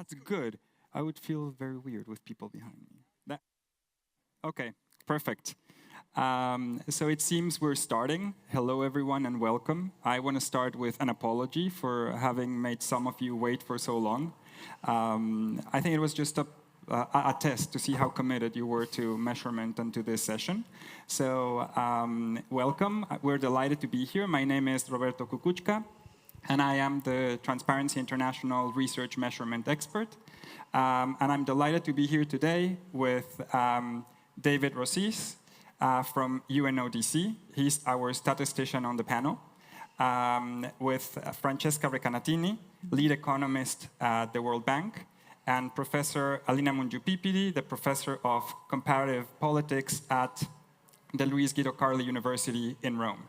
that's good. I would feel very weird with people behind me. Okay, perfect. So it seems we're starting. Hello, everyone, and welcome. I want to start with an apology for having made some of you wait for so long. I think it was just a test to see how committed you were to measurement and to this session. So welcome. We're delighted to be here. My name is Roberto Kukuczka, and I am the Transparency International Research Measurement Expert. And I'm delighted to be here today with David Rossis from UNODC. He's our statistician on the panel. With Francesca Recanatini, lead economist at the World Bank, and Professor Alina Mungiu-Pipidi, the professor of comparative politics at the Luis Guido Carli University in Rome.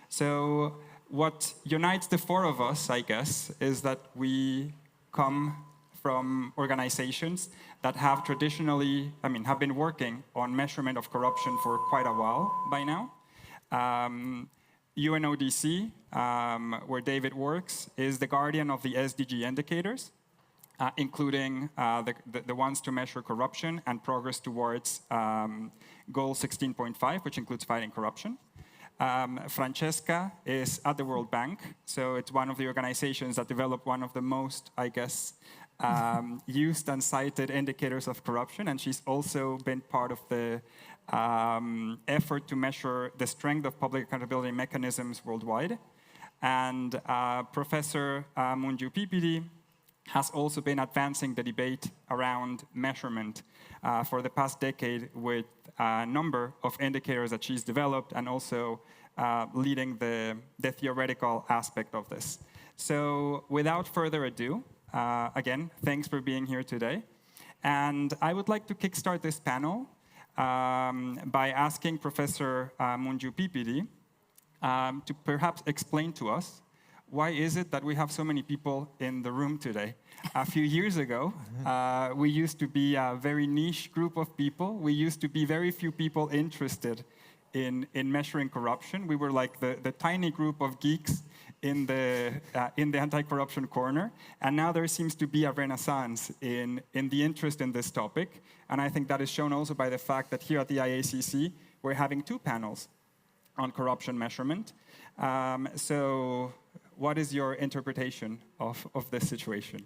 So what unites the four of us, I guess, is that we come from organizations that have traditionally, have been working on measurement of corruption for quite a while by now. UNODC, where David works, is the guardian of the SDG indicators, including the ones to measure corruption and progress towards goal 16.5, which includes fighting corruption. Francesca is at the World Bank, so it's one of the organizations that developed one of the most, I guess, used and cited indicators of corruption, and she's also been part of the effort to measure the strength of public accountability mechanisms worldwide. And Professor Mungiu-Pipidi has also been advancing the debate around measurement for the past decade with a number of indicators that she's developed, and also leading the theoretical aspect of this. So without further ado, again, thanks for being here today. And I would like to kickstart this panel by asking Professor Mungiu-Pipidi to perhaps explain to us why is it that we have so many people in the room today? A few years ago, we used to be a very niche group of people. We used to be very few people interested in measuring corruption. We were like the tiny group of geeks in the anti-corruption corner. And now there seems to be a renaissance in the interest in this topic. And I think that is shown also by the fact that here at the IACC, we're having two panels on corruption measurement. So what is your interpretation of this situation?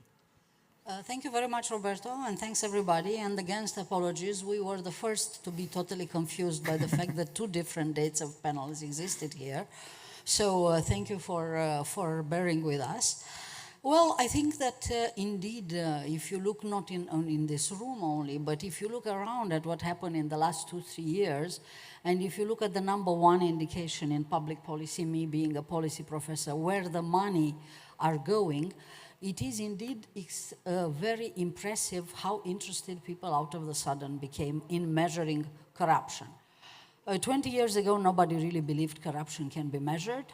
Thank you very much, Roberto, and thanks everybody. And against apologies, we were the first to be totally confused by the fact that two different dates of panels existed here. So thank you for bearing with us. Well, I think that indeed, if you look not in this room only, but if you look around at what happened in the last 2-3 years, and if you look at the #1 indication in public policy, me being a policy professor, where the money are going, it is indeed very impressive how interested people out of the sudden became in measuring corruption. 20 years ago, nobody really believed corruption can be measured.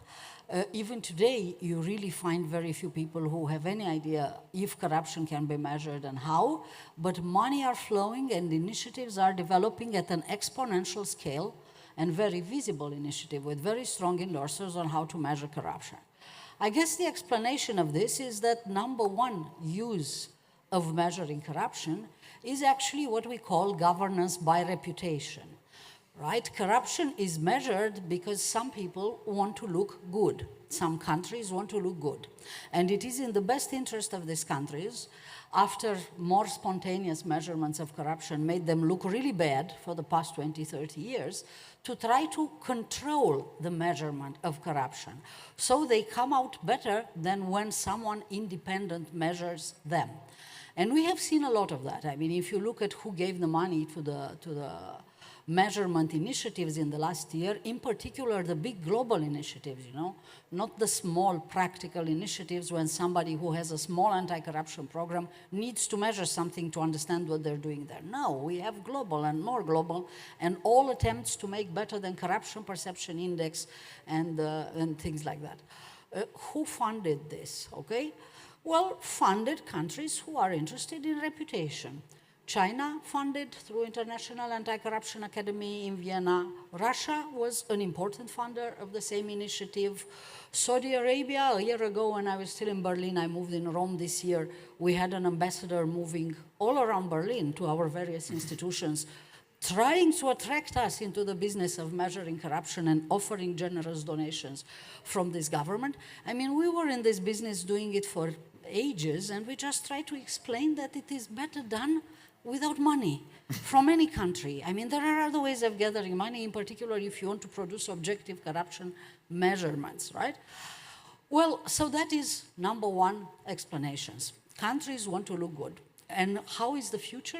Even today, you really find very few people who have any idea if corruption can be measured and how, but money are flowing and initiatives are developing at an exponential scale and very visible initiative with very strong endorsers on how to measure corruption. I guess the explanation of this is that #1 use of measuring corruption is actually what we call governance by reputation. Right? Corruption is measured because some people want to look good. Some countries want to look good. And it is in the best interest of these countries, after more spontaneous measurements of corruption made them look really bad for the past 20-30 years, to try to control the measurement of corruption. So they come out better than when someone independent measures them. And we have seen a lot of that. I mean, if you look at who gave the money to the measurement initiatives in the last year, in particular the big global initiatives, you know, not the small practical initiatives when somebody who has a small anti-corruption program needs to measure something to understand what they're doing there. No, we have global and more global, and all attempts to make better than corruption perception index and things like that. Who funded this, okay? Well, funded countries who are interested in reputation. China funded through International Anti-Corruption Academy in Vienna. Russia was an important funder of the same initiative. Saudi Arabia, a year ago when I was still in Berlin, I moved in Rome this year, we had an ambassador moving all around Berlin to our various institutions, trying to attract us into the business of measuring corruption and offering generous donations from this government. I mean, we were in this business doing it for ages, and we just try to explain that it is better done without money from any country. I mean, there are other ways of gathering money, in particular if you want to produce objective corruption measurements, right? Well, so that is number one explanations. Countries want to look good. And how is the future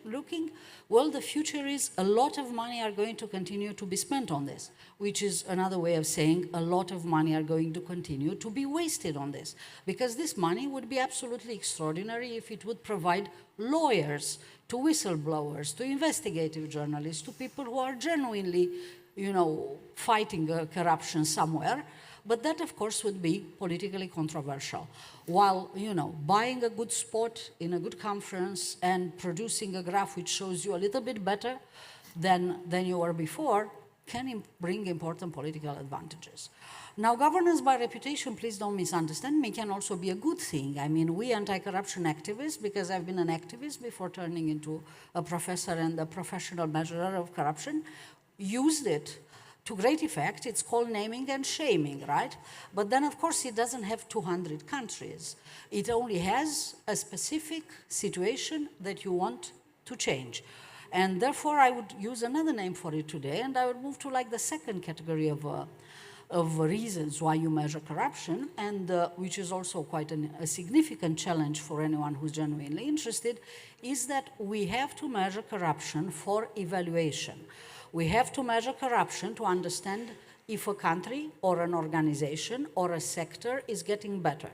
looking? Well, the future is a lot of money are going to continue to be spent on this, which is another way of saying a lot of money are going to continue to be wasted on this. Because this money would be absolutely extraordinary if it would provide lawyers to whistleblowers, to investigative journalists, to people who are genuinely, fighting corruption somewhere. But that, of course, would be politically controversial. While, buying a good spot in a good conference and producing a graph which shows you a little bit better than you were before can bring important political advantages. Now, governance by reputation, please don't misunderstand me, can also be a good thing. I mean, we anti-corruption activists, because I've been an activist before turning into a professor and a professional measurer of corruption, used it to great effect. It's called naming and shaming, right? But then, of course, it doesn't have 200 countries. It only has a specific situation that you want to change. And therefore, I would use another name for it today, and I would move to like the second category of reasons why you measure corruption, and which is also quite a significant challenge for anyone who's genuinely interested, is that we have to measure corruption for evaluation. We have to measure corruption to understand if a country or an organization or a sector is getting better.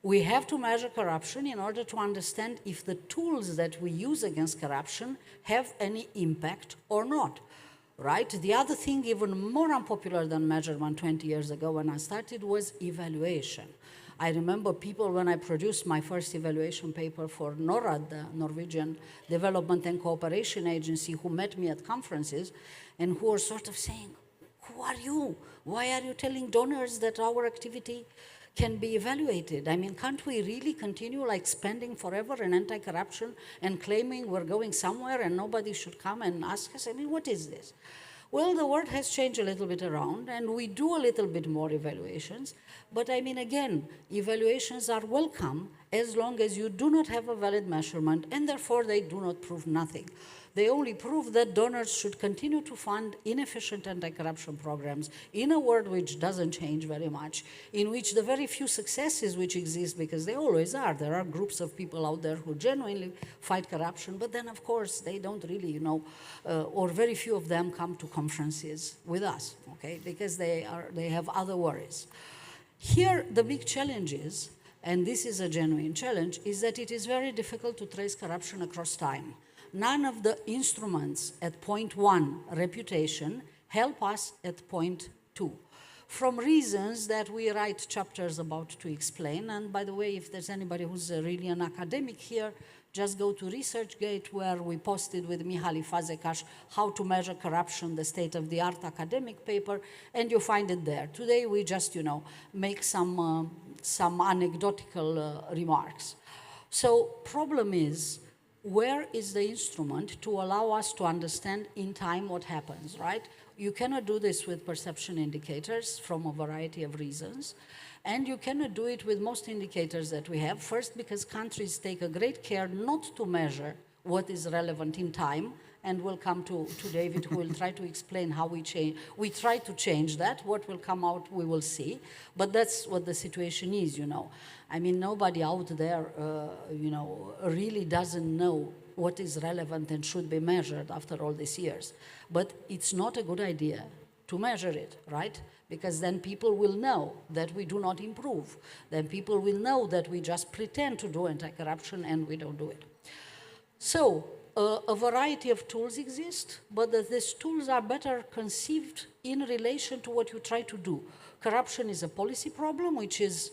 We have to measure corruption in order to understand if the tools that we use against corruption have any impact or not, right? The other thing, even more unpopular than measurement 20 years ago when I started, was evaluation. I remember people, when I produced my first evaluation paper for NORAD, the Norwegian Development and Cooperation Agency, who met me at conferences and who were sort of saying, who are you? Why are you telling donors that our activity can be evaluated? I mean, can't we really continue like spending forever in anti-corruption and claiming we're going somewhere and nobody should come and ask us? I mean, what is this? Well, the world has changed a little bit around, and we do a little bit more evaluations. But I mean, again, evaluations are welcome as long as you do not have a valid measurement, and therefore they do not prove nothing. They only prove that donors should continue to fund inefficient anti-corruption programs in a world which doesn't change very much, in which the very few successes which exist, because they always are, there are groups of people out there who genuinely fight corruption, but then, of course, they don't really, or very few of them come to conferences with us, okay, because they have other worries. Here, the big challenge is, and this is a genuine challenge, is that it is very difficult to trace corruption across time. None of the instruments at point 1, reputation, help us at point 2. From reasons that we write chapters about to explain. And by the way, if there's anybody who's really an academic here, just go to ResearchGate, where we posted with Mihaly Fazekas how to measure corruption, the state-of-the-art academic paper, and you find it there. Today we just, make some anecdotal remarks. So problem is, where is the instrument to allow us to understand in time what happens, right? You cannot do this with perception indicators from a variety of reasons, and you cannot do it with most indicators that we have. First, because countries take a great care not to measure what is relevant in time, and we'll come to David, who will try to explain how we change. We try to change that. What will come out, we will see. But that's what the situation is, I mean, nobody out there, really doesn't know what is relevant and should be measured after all these years. But it's not a good idea to measure it, right? Because then people will know that we do not improve. Then people will know that we just pretend to do anti-corruption and we don't do it. So, a variety of tools exist, but that these tools are better conceived in relation to what you try to do. Corruption is a policy problem, which is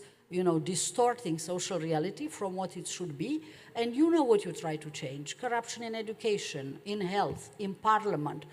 distorting social reality from what it should be, and you know what you try to change. Corruption in education, in health, in parliament.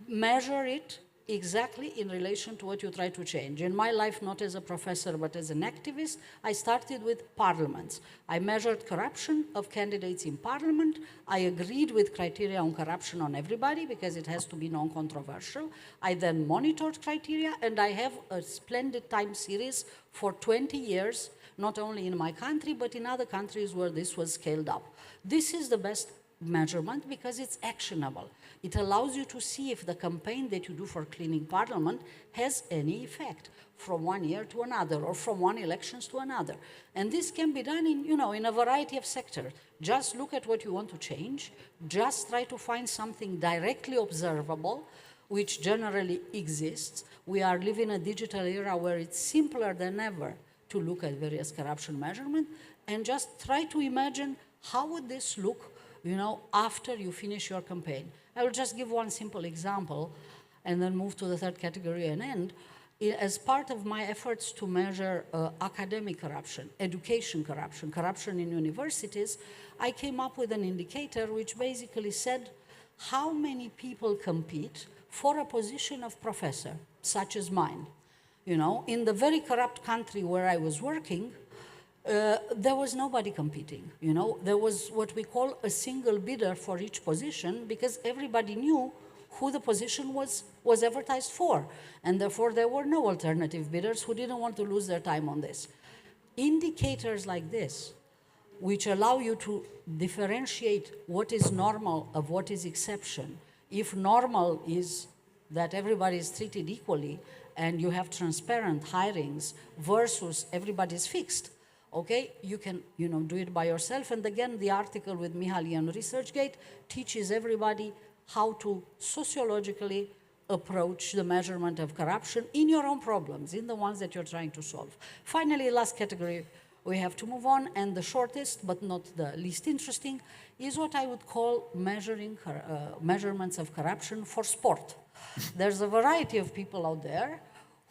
Measure it exactly in relation to what you try to change. In my life, not as a professor, but as an activist, I started with parliaments. I measured corruption of candidates in parliament. I agreed with criteria on corruption on everybody because it has to be non-controversial. I then monitored criteria, and I have a splendid time series for 20 years, not only in my country, but in other countries where this was scaled up. This is the best measurement because it's actionable. It allows you to see if the campaign that you do for cleaning parliament has any effect from one year to another or from one election to another. And this can be done in a variety of sectors. Just look at what you want to change. Just try to find something directly observable, which generally exists. We are living a digital era where it's simpler than ever to look at various corruption measurements, and just try to imagine how would this look after you finish your campaign. I will just give one simple example and then move to the third category and end. As part of my efforts to measure academic corruption, education corruption, corruption in universities, I came up with an indicator which basically said how many people compete for a position of professor, such as mine. In the very corrupt country where I was working, there was nobody competing. There was what we call a single bidder for each position because everybody knew who the position was advertised for. And therefore, there were no alternative bidders who didn't want to lose their time on this. Indicators like this, which allow you to differentiate what is normal of what is exception. If normal is that everybody is treated equally and you have transparent hirings versus everybody's fixed, okay, you can do it by yourself. And again, the article with Mihaly on ResearchGate teaches everybody how to sociologically approach the measurement of corruption in your own problems, in the ones that you're trying to solve. Finally, last category, we have to move on, and the shortest but not the least interesting is what I would call measurements of corruption for sport. There's a variety of people out there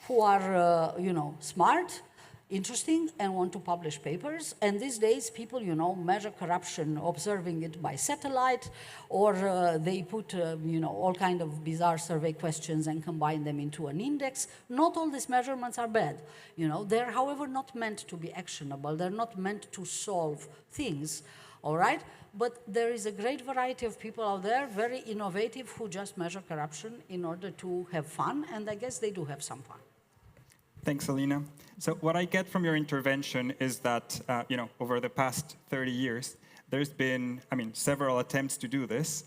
who are, smart, interesting, and want to publish papers. And these days, people, measure corruption, observing it by satellite, or they put, all kind of bizarre survey questions and combine them into an index. Not all these measurements are bad. They're, however, not meant to be actionable. They're not meant to solve things, all right? But there is a great variety of people out there, very innovative, who just measure corruption in order to have fun, and I guess they do have some fun. Thanks, Alina. So what I get from your intervention is that, over the past 30 years, there's been, several attempts to do this.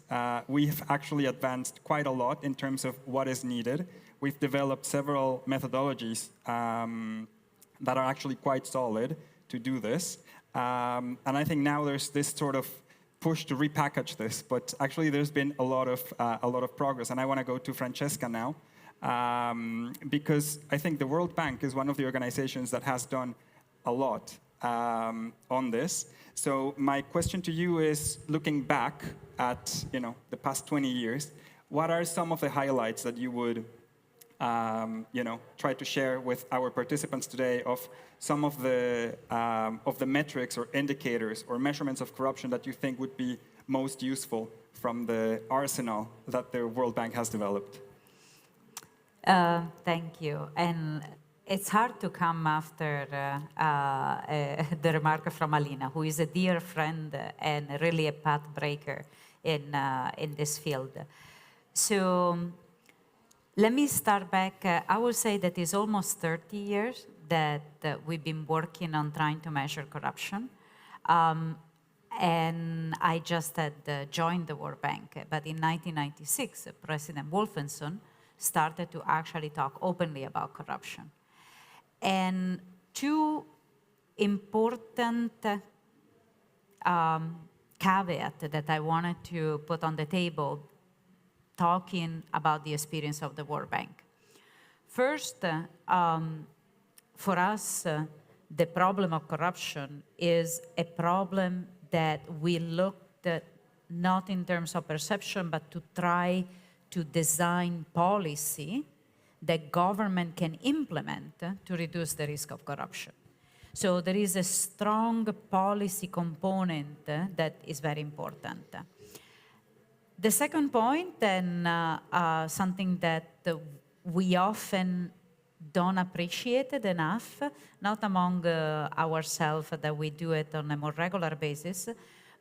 We've actually advanced quite a lot in terms of what is needed. We've developed several methodologies that are actually quite solid to do this. And I think now there's this sort of push to repackage this, but actually there's been a lot of progress. And I want to go to Francesca now. Because I think the World Bank is one of the organizations that has done a lot on this. So my question to you is, looking back at the past 20 years, what are some of the highlights that you would try to share with our participants today of some of the metrics or indicators or measurements of corruption that you think would be most useful from the arsenal that the World Bank has developed? Thank you. And it's hard to come after the remark from Alina, who is a dear friend and really a path breaker in this field. So let me start back. I would say that it's almost 30 years that we've been working on trying to measure corruption. And I just had joined the World Bank. But in 1996, President Wolfensohn started to actually talk openly about corruption. And two important caveats that I wanted to put on the table talking about the experience of the World Bank. First, for us, the problem of corruption is a problem that we looked at not in terms of perception, but to try to design policy that government can implement to reduce the risk of corruption. So there is a strong policy component that is very important. The second point, and something that we often don't appreciate it enough, not among ourselves that we do it on a more regular basis,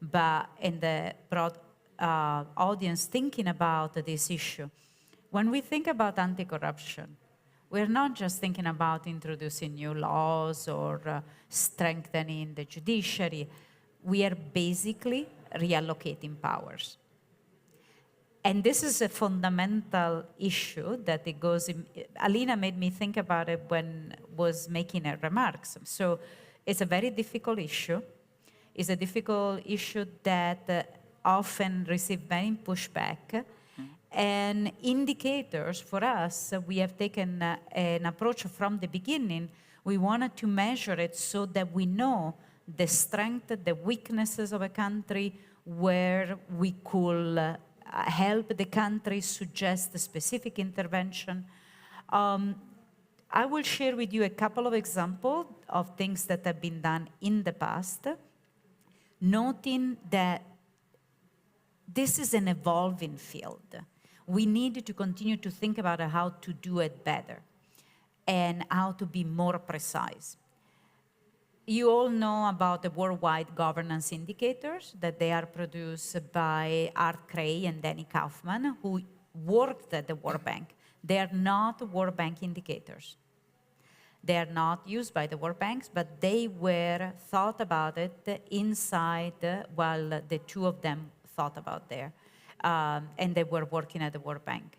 but in the broad audience thinking about this issue. When we think about anti-corruption, we're not just thinking about introducing new laws or strengthening the judiciary. We are basically reallocating powers. And this is a fundamental issue that it goes in. Alina made me think about it when was making her remarks. So it's a very difficult issue. It's a difficult issue that often receives many pushback. And indicators for us, we have taken an approach from the beginning. We wanted to measure it so that we know the strength, the weaknesses of a country, where we could help the country suggest a specific intervention. I will share with you a couple of examples of things that have been done in the past, noting that this is an evolving field. We need to continue to think about how to do it better and how to be more precise. You all know about the worldwide governance indicators, that they are produced by Art Cray and Danny Kaufman, who worked at the World Bank. They are not World Bank indicators. They are not used by the World Banks, but they were thought about it inside while the two of them thought about there, and they were working at the World Bank.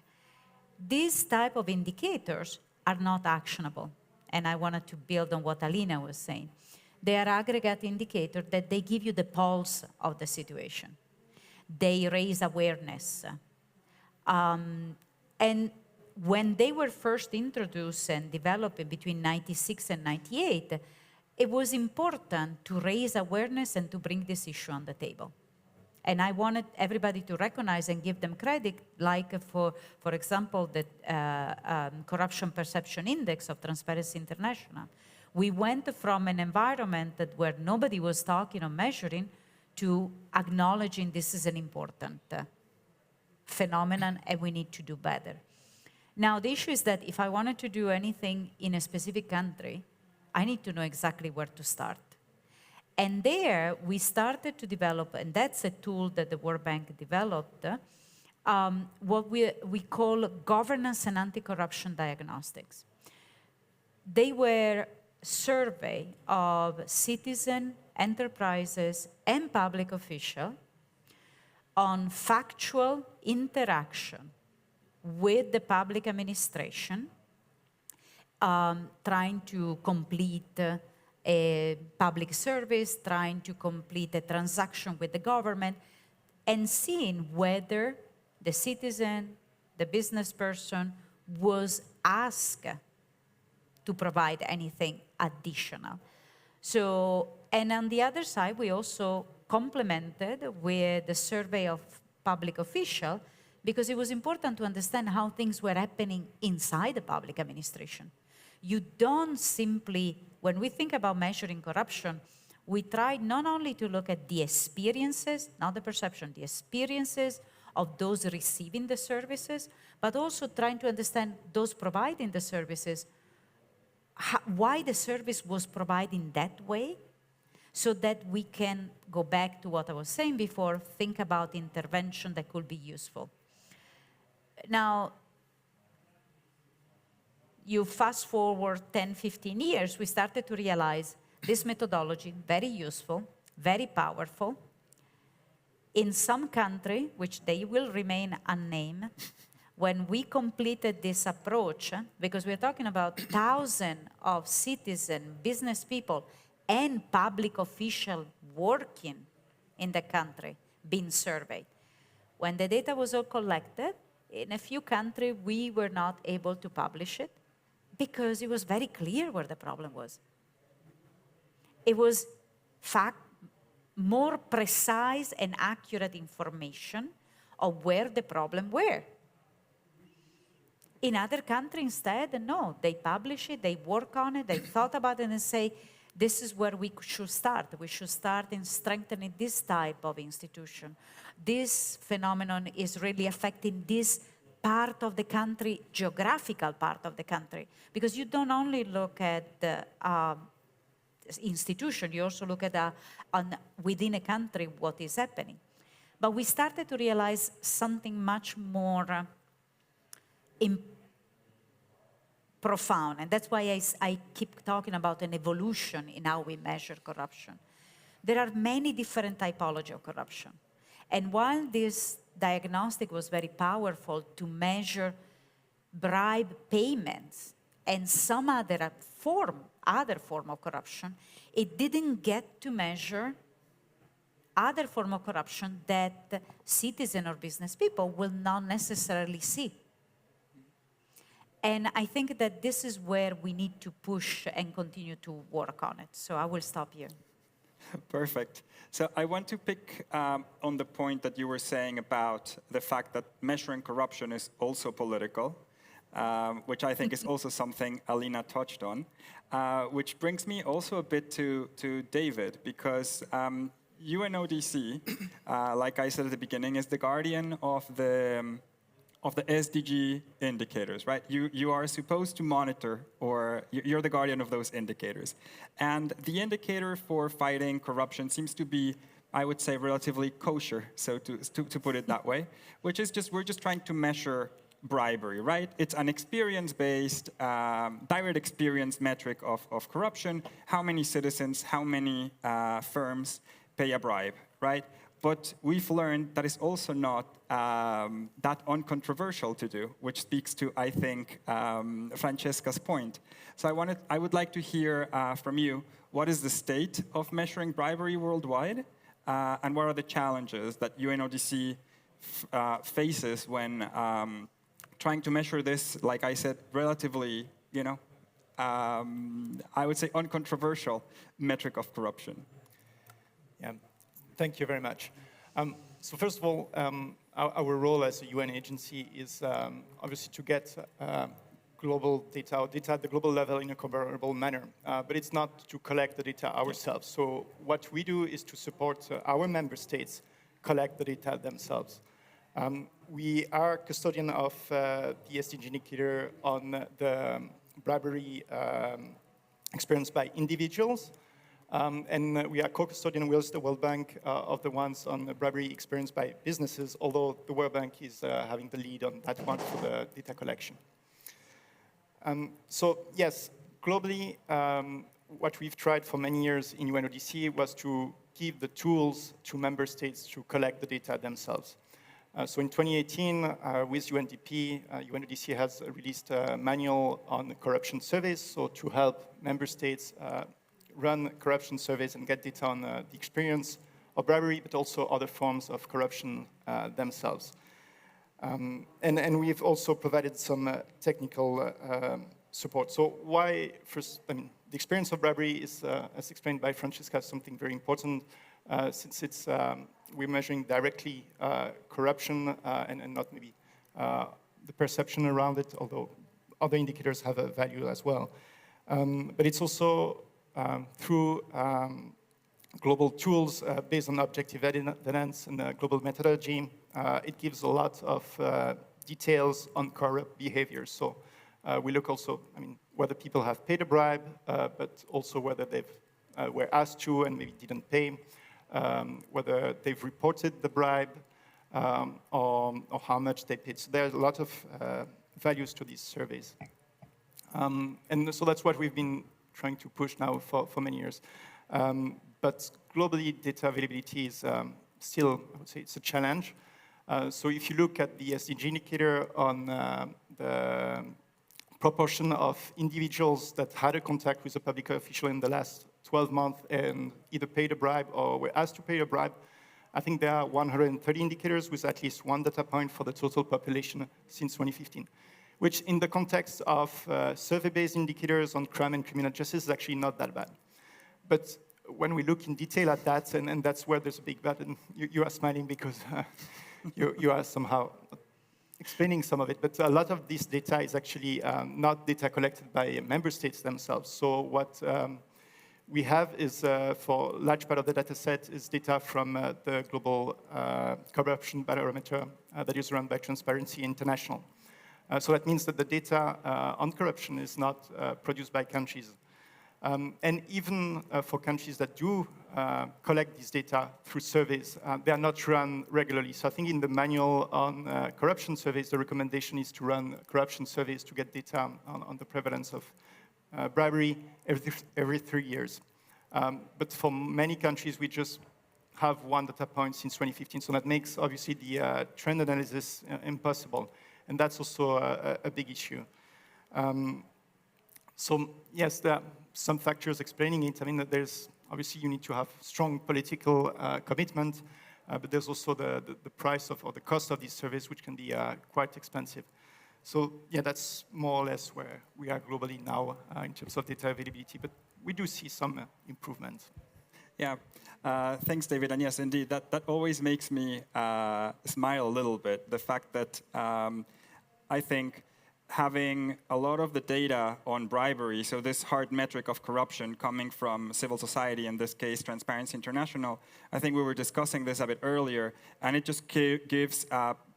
These type of indicators are not actionable, and I wanted to build on what Alina was saying. They are aggregate indicators that they give you the pulse of the situation. They raise awareness. And when they were first introduced and developed between 96 and 98, it was important to raise awareness and to bring this issue on the table. And I wanted everybody to recognize and give them credit, like for example, the Corruption Perception Index of Transparency International. We went from an environment where nobody was talking or measuring to acknowledging this is an important phenomenon and we need to do better. Now, the issue is that if I wanted to do anything in a specific country, I need to know exactly where to start. And there, we started to develop, and that's a tool that the World Bank developed, what we call governance and anti-corruption diagnostics. They were survey of citizen, enterprises, and public officials on factual interaction with the public administration, trying to complete a public service, trying to complete a transaction with the government, and seeing whether the citizen, the business person, was asked to provide anything additional. So, and on the other side, we also complemented with the survey of public officials, because it was important to understand how things were happening inside the public administration. You don't simply, when we think about measuring corruption, we try not only to look at the experiences, not the perception, the experiences of those receiving the services, but also trying to understand those providing the services, why the service was provided that way, so that we can go back to what I was saying before, think about intervention that could be useful. Now, you fast forward 10, 15 years, we started to realize this methodology, very useful, very powerful. In some country, which they will remain unnamed, when we completed this approach, because we're talking about thousands of citizens, business people, and public officials working in the country being surveyed. When the data was all collected, in a few countries, we were not able to publish it because it was very clear where the problem was. It was more precise and accurate information of where the problem were. In other countries, instead, no, they publish it, they work on it, they thought about it and say, This is where we should start. We should start in strengthening this type of institution. This phenomenon is really affecting this part of the country, geographical part of the country, because you don't only look at the institution, you also look at within a country what is happening. But we started to realize something much more profound, and that's why I keep talking about an evolution in how we measure corruption. There are many different typologies of corruption. And while this diagnostic was very powerful to measure bribe payments and some other form of corruption, it didn't get to measure other form of corruption that citizen or business people will not necessarily see. And I think that this is where we need to push and continue to work on it. So I will stop here. Perfect. So I want to pick on the point that you were saying about the fact that measuring corruption is also political, which I think is also something Alina touched on, which brings me also a bit to David, because UNODC, like I said at the beginning, is the guardian of the SDG indicators, right? You are supposed to monitor, or you're the guardian of those indicators. And the indicator for fighting corruption seems to be, I would say, relatively kosher, so to put it that way, which is we're just trying to measure bribery, right? It's an experience-based, direct experience metric of corruption. How many citizens, how many firms pay a bribe, right? But we've learned that it's also not that uncontroversial to do, which speaks to, I think, Francesca's point. So I would like to hear from you, what is the state of measuring bribery worldwide, and what are the challenges that UNODC faces when trying to measure this, like I said, relatively, I would say uncontroversial metric of corruption? Yeah. Thank you very much. So first of all, our role as a UN agency is obviously to get global data at the global level in a comparable manner. But it's not to collect the data ourselves. So what we do is to support our member states collect the data themselves. We are custodian of the SDG indicator on the bribery experienced by individuals. And we are co-custodian with the World Bank of the ones on the bribery experienced by businesses, although the World Bank is having the lead on that one for the data collection. So yes, globally, what we've tried for many years in UNODC was to give the tools to member states to collect the data themselves. So in 2018, with UNDP, UNODC has released a manual on corruption surveys, so to help member states run corruption surveys and get data on the experience of bribery, but also other forms of corruption themselves. And we've also provided some technical support. So why, first, the experience of bribery is, as explained by Francesca, something very important, since it's, we're measuring directly corruption and not maybe the perception around it, although other indicators have a value as well. But it's also through global tools based on objective evidence and global methodology. It gives a lot of details on corrupt behavior. So we look also, whether people have paid a bribe, but also whether they've were asked to and maybe didn't pay, whether they've reported the bribe, or how much they paid. So there's a lot of values to these surveys. And so that's what we've been trying to push now for many years. But globally, data availability is still, I would say, it's a challenge. So if you look at the SDG indicator on the proportion of individuals that had a contact with a public official in the last 12 months and either paid a bribe or were asked to pay a bribe, I think there are 130 indicators with at least one data point for the total population since 2015. Which in the context of survey-based indicators on crime and criminal justice is actually not that bad. But when we look in detail at that, and that's where there's a big but, and you are smiling because you are somehow explaining some of it, but a lot of this data is actually not data collected by member states themselves. So what we have is, for a large part of the data set, is data from the global corruption barometer that is run by Transparency International. So that means that the data on corruption is not produced by countries. And even for countries that do collect this data through surveys, they are not run regularly. So I think in the manual on corruption surveys, the recommendation is to run corruption surveys to get data on the prevalence of bribery every 3 years. But for many countries, we just have one data point since 2015, so that makes, obviously, the trend analysis impossible. And that's also a big issue. So yes, there are some factors explaining it. I mean, that there's, obviously, you need to have strong political commitment, but there's also the price of, or the cost of these surveys, which can be quite expensive. So yeah, that's more or less where we are globally now in terms of data availability, but we do see some improvement. Yeah, thanks, David. And yes, indeed, that always makes me smile a little bit. The fact that I think having a lot of the data on bribery, so this hard metric of corruption coming from civil society, in this case, Transparency International, I think we were discussing this a bit earlier, and it just gives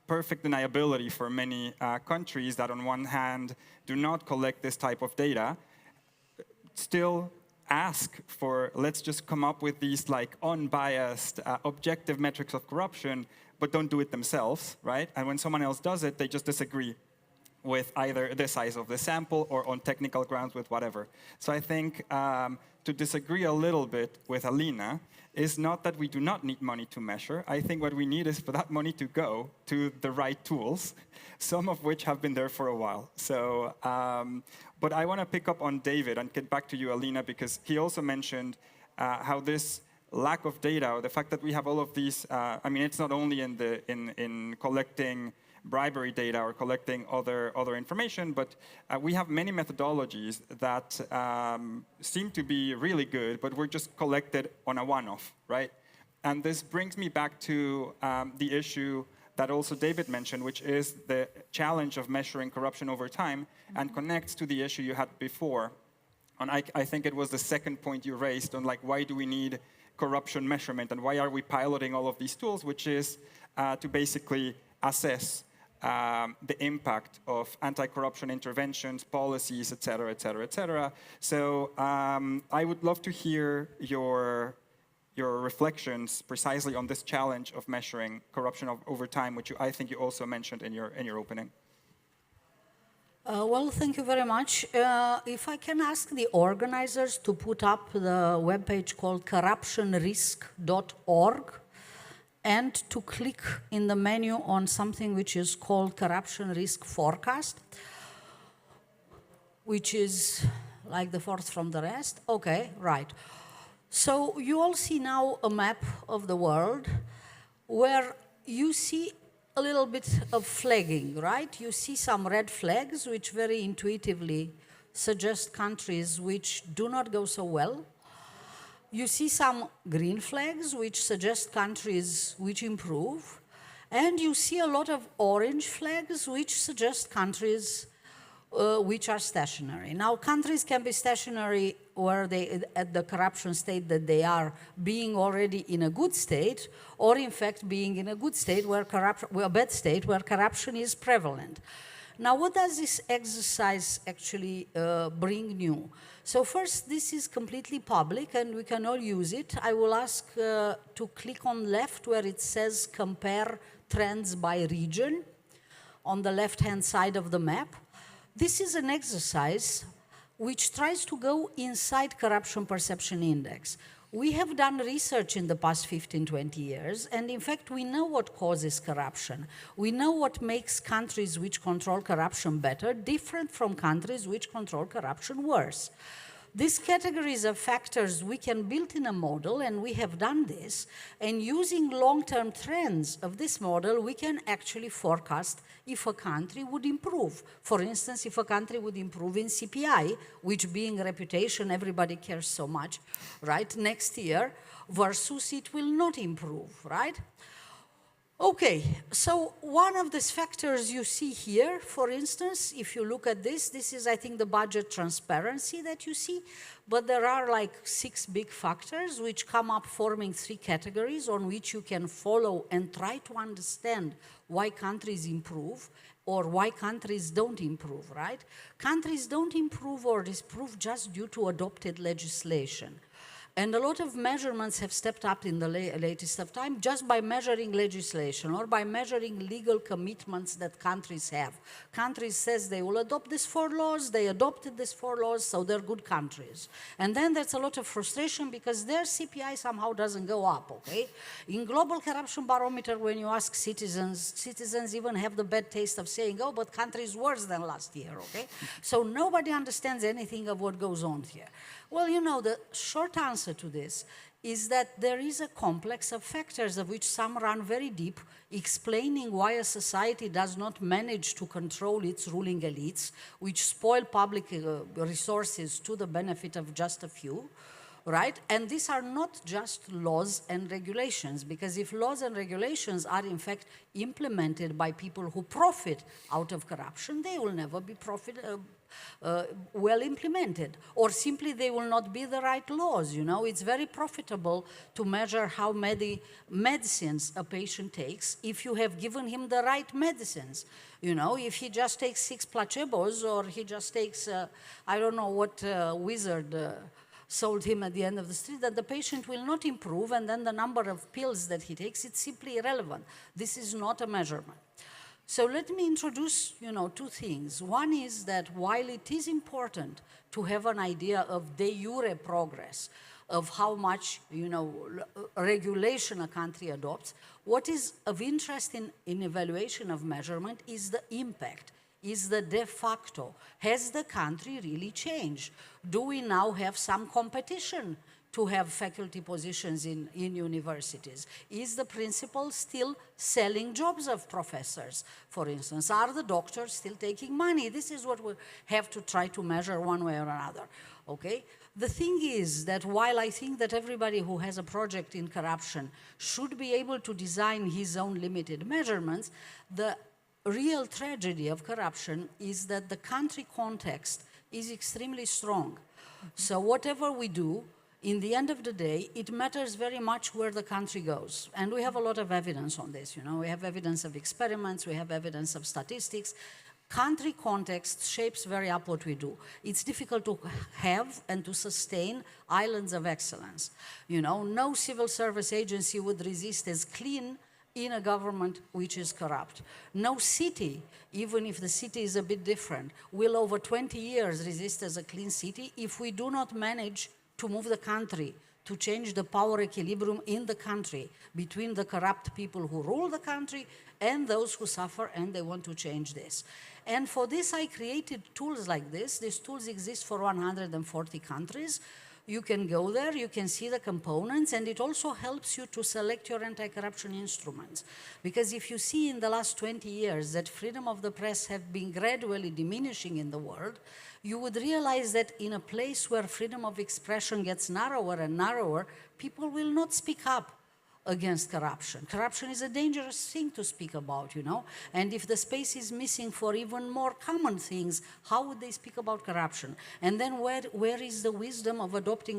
perfect deniability for many countries that on one hand do not collect this type of data, still ask for, let's just come up with these like unbiased, objective metrics of corruption, but don't do it themselves, right? And when someone else does it, they just disagree with either the size of the sample or on technical grounds with whatever. So I think to disagree a little bit with Alina is not that we do not need money to measure. I think what we need is for that money to go to the right tools, some of which have been there for a while. So, but I want to pick up on David and get back to you, Alina, because he also mentioned how this lack of data, or the fact that we have all of these, I mean, it's not only in collecting bribery data or collecting other information, but we have many methodologies that seem to be really good, but were just collected on a one-off, right? And this brings me back to the issue that also David mentioned, which is the challenge of measuring corruption over time, and connects to the issue you had before. And I think it was the second point you raised on, like, why do we need corruption measurement and why are we piloting all of these tools, which is to basically assess the impact of anti-corruption interventions, policies, et cetera, et cetera, et cetera. So I would love to hear your reflections precisely on this challenge of measuring corruption over time, which I think you also mentioned in your opening. Well, thank you very much. If I can ask the organizers to put up the webpage called corruptionrisk.org, and to click in the menu on something which is called Corruption Risk Forecast, which is like the fourth from the rest. Okay, right. So you all see now a map of the world where you see a little bit of flagging, right? You see some red flags which very intuitively suggest countries which do not go so well. You see some green flags, which suggest countries which improve. And you see a lot of orange flags, which suggest countries which are stationary. Now, countries can be stationary where they, at the corruption state that they are, being already in a good state, or in fact being in a good state where corruption, a bad state where corruption is prevalent. Now, what does this exercise actually bring new? So first, this is completely public and we can all use it. I will ask to click on left where it says compare trends by region on the left-hand side of the map. This is an exercise which tries to go inside Corruption Perception Index. We have done research in the past 15, 20 years, and in fact, we know what causes corruption. We know what makes countries which control corruption better, different from countries which control corruption worse. These categories of factors we can build in a model, and we have done this, and using long-term trends of this model, we can actually forecast if a country would improve. For instance, if a country would improve in CPI, which being reputation, everybody cares so much, right, next year, versus it will not improve, right? Okay, so one of these factors you see here, for instance, if you look at this, this is, I think, the budget transparency that you see, but there are like 6 big factors which come up forming 3 categories on which you can follow and try to understand why countries improve or why countries don't improve, right? Countries don't improve or disprove just due to adopted legislation. And a lot of measurements have stepped up in the latest of time just by measuring legislation or by measuring legal commitments that countries have. Countries says they will adopt these 4 laws, they adopted these 4 laws, so they're good countries. And then there's a lot of frustration because their CPI somehow doesn't go up, okay? In Global Corruption Barometer, when you ask citizens, citizens even have the bad taste of saying, oh, but country is worse than last year, okay? So nobody understands anything of what goes on here. Well, you know, the short answer to this is that there is a complex of factors of which some run very deep, explaining why a society does not manage to control its ruling elites, which spoil public resources to the benefit of just a few, right? And these are not just laws and regulations, because if laws and regulations are in fact implemented by people who profit out of corruption, they will never be well implemented, or simply they will not be the right laws. You know, it's very profitable to measure how many medicines a patient takes if you have given him the right medicines. You know, if he just takes 6 placebos, or he just takes, I don't know what wizard sold him at the end of the street, that the patient will not improve, and then the number of pills that he takes, it's simply irrelevant. This is not a measurement. So let me introduce, you know, 2 things. One is that while it is important to have an idea of de jure progress, of how much, you know, regulation a country adopts, what is of interest in evaluation of measurement is the impact, is the de facto. Has the country really changed? Do we now have some competition to have faculty positions in universities? Is the principal still selling jobs of professors, for instance? Are the doctors still taking money? This is what we have to try to measure one way or another, okay? The thing is that while I think that everybody who has a project in corruption should be able to design his own limited measurements, the real tragedy of corruption is that the country context is extremely strong. So whatever we do, in the end of the day, it matters very much where the country goes. And we have a lot of evidence on this. You know, we have evidence of experiments, we have evidence of statistics. Country context shapes very up what we do. It's difficult to have and to sustain islands of excellence. You know, no civil service agency would resist as clean in a government which is corrupt. No city, even if the city is a bit different, will over 20 years resist as a clean city if we do not manage to move the country, to change the power equilibrium in the country between the corrupt people who rule the country and those who suffer, and they want to change this. And for this, I created tools like this. These tools exist for 140 countries. You can go there, you can see the components, and it also helps you to select your anti-corruption instruments. Because if you see in the last 20 years that freedom of the press have been gradually diminishing in the world, you would realize that in a place where freedom of expression gets narrower and narrower, people will not speak up against corruption. Corruption is a dangerous thing to speak about, you know, and if the space is missing for even more common things, how would they speak about corruption? And then where is the wisdom of adopting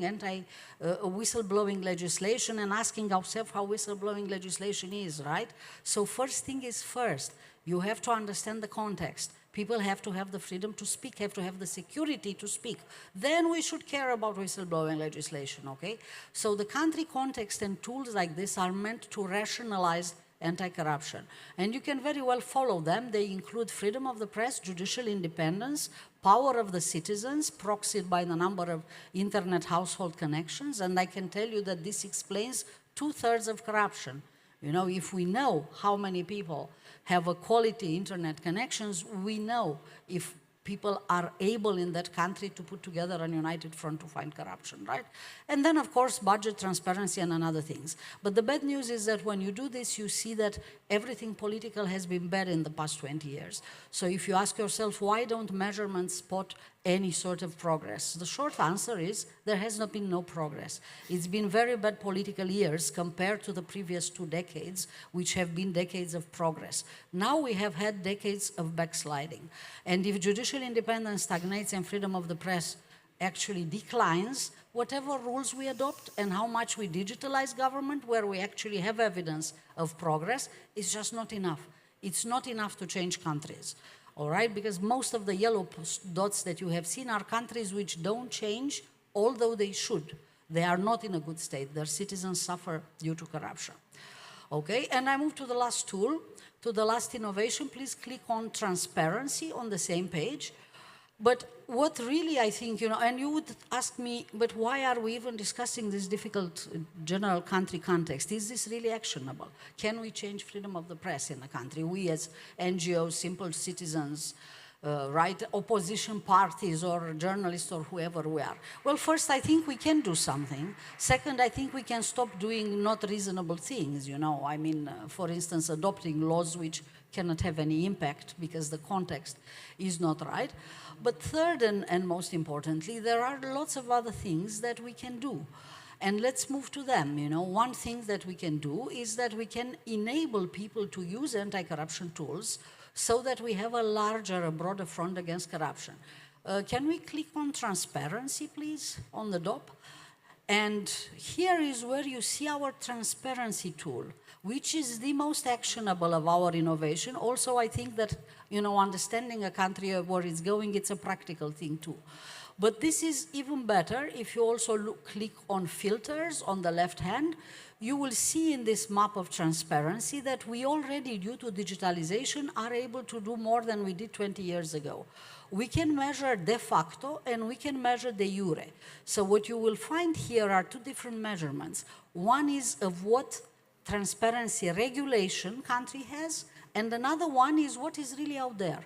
whistleblowing legislation and asking ourselves how whistleblowing legislation is, right? So first thing is first, you have to understand the context. People have to have the freedom to speak, have to have the security to speak. Then we should care about whistleblowing legislation, okay? So the country context and tools like this are meant to rationalize anti-corruption. And you can very well follow them. They include freedom of the press, judicial independence, power of the citizens, proxied by the number of internet household connections. And I can tell you that this explains 2/3 of corruption. You know, if we know how many people have a quality internet connections, we know if people are able in that country to put together a united front to fight corruption, right? And then, of course, budget transparency and other things. But the bad news is that when you do this, you see that everything political has been bad in the past 20 years. So if you ask yourself, why don't measurements spot any sort of progress? The short answer is there has not been no progress. It's been very bad political years compared to the previous 2 decades, which have been decades of progress. Now we have had decades of backsliding. And if judicial independence stagnates and freedom of the press actually declines, whatever rules we adopt and how much we digitalize government, where we actually have evidence of progress, is just not enough. It's not enough to change countries. All right, because most of the yellow dots that you have seen are countries which don't change, although they should. They are not in a good state. Their citizens suffer due to corruption. Okay, and I move to the last tool, to the last innovation. Please click on transparency on the same page. But what really I think, and you would ask me, but why are we even discussing this difficult general country context? Is this really actionable? Can we change freedom of the press in a country? We as NGOs, simple citizens, right, opposition parties or journalists or whoever we are. Well, first, I think we can do something. Second, I think we can stop doing not reasonable things, I mean, for instance, adopting laws which cannot have any impact because the context is not right. But third and most importantly, there are lots of other things that we can do. And let's move to them. One thing that we can do is that we can enable people to use anti-corruption tools so that we have a larger, a broader front against corruption. Can we click on transparency, please, on the top? And here is where you see our transparency tool, which is the most actionable of our innovation. Also, I think that, understanding a country where it's going, it's a practical thing too. But this is even better if you also click on filters on the left hand. You will see in this map of transparency that we already, due to digitalization, are able to do more than we did 20 years ago. We can measure de facto and we can measure de jure. So what you will find here are 2 different measurements. One is of what transparency regulation country has, and another one is what is really out there.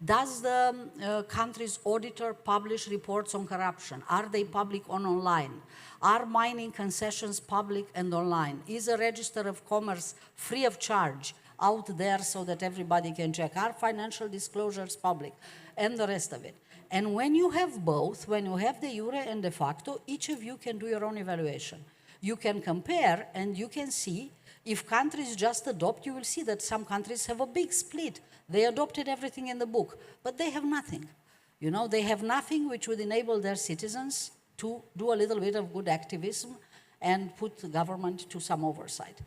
Does the country's auditor publish reports on corruption? Are they public online? Are mining concessions public and online? Is a register of commerce free of charge out there so that everybody can check? Are financial disclosures public? And the rest of it. And when you have both, when you have de jure and de facto, each of you can do your own evaluation. You can compare and you can see if countries just adopt, you will see that some countries have a big split. They adopted everything in the book, but they have nothing. They have nothing which would enable their citizens to do a little bit of good activism and put the government to some oversight.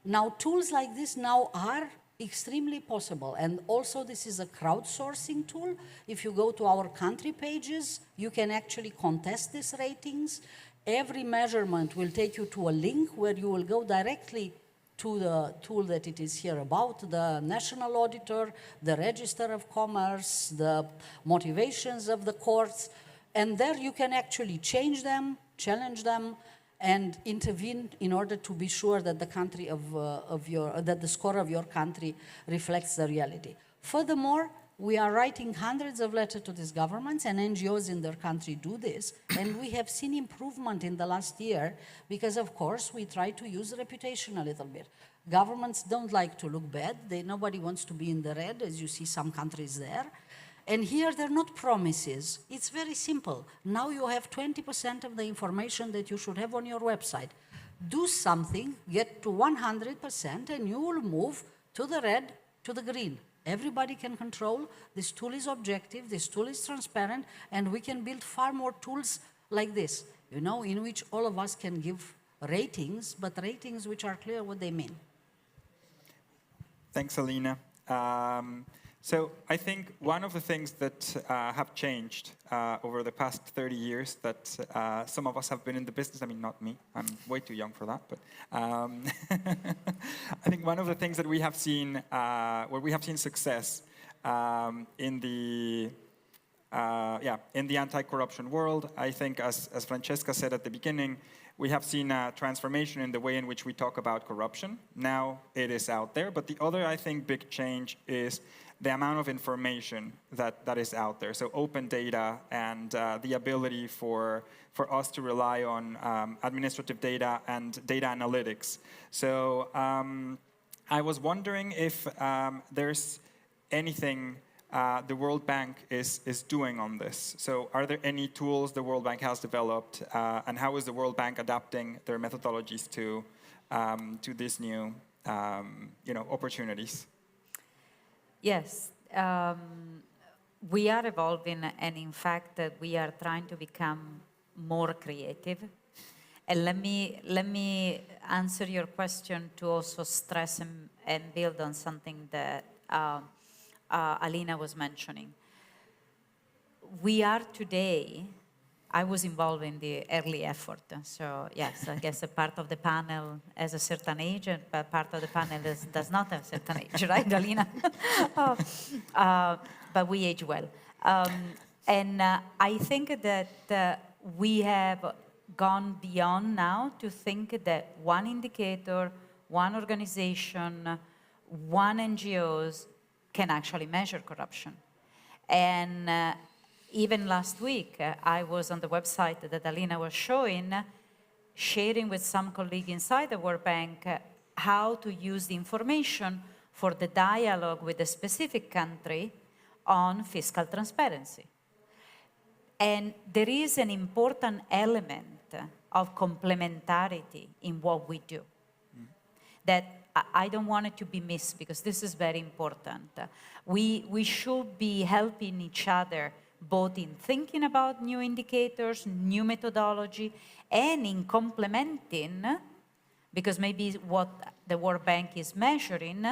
Now, tools like this now are extremely possible, and also this is a crowdsourcing tool. If you go to our country pages, you can actually contest these ratings. Every measurement will take you to a link where you will go directly to the tool that it is here about, the national auditor, the register of commerce, the motivations of the courts, and there you can actually change them, challenge them, and intervene in order to be sure that the country that the score of your country reflects the reality. Furthermore, we are writing hundreds of letters to these governments, and NGOs in their country do this, and we have seen improvement in the last year because, of course, we try to use reputation a little bit. Governments don't like to look bad. Nobody wants to be in the red, as you see some countries there. And here, they're not promises. It's very simple. Now you have 20% of the information that you should have on your website. Do something, get to 100%, and you will move to the red, to the green. Everybody can control. This tool is objective, this tool is transparent, and we can build far more tools like this, in which all of us can give ratings, but ratings which are clear what they mean. Thanks, Alina. So I think one of the things that have changed over the past 30 years that some of us have been in the business, I mean, not me, I'm way too young for that, but I think one of the things that we have seen, where we have seen success in the anti-corruption world, I think as Francesca said at the beginning, we have seen a transformation in the way in which we talk about corruption. Now it is out there, but the other, I think, big change is the amount of information that is out there. So open data and the ability for us to rely on administrative data and data analytics. So I was wondering if there's anything the World Bank is doing on this. So are there any tools the World Bank has developed, and how is the World Bank adapting their methodologies to these new opportunities? Yes, we are evolving, and in fact, we are trying to become more creative. And let me answer your question to also stress and build on something that Alina was mentioning. We are today, I was involved in the early effort. So yes, I guess a part of the panel has a certain age, but part of the panel does not have a certain age, right, Alina? But we age well. And I think that we have gone beyond now to think that one indicator, one organization, one NGOs can actually measure corruption. And even last week, I was on the website that Alina was showing, sharing with some colleagues inside the World Bank how to use the information for the dialogue with a specific country on fiscal transparency. And there is an important element of complementarity in what we do that I don't want it to be missed, because this is very important. We should be helping each other both in thinking about new indicators, new methodology, and in complementing, because maybe what the World Bank is measuring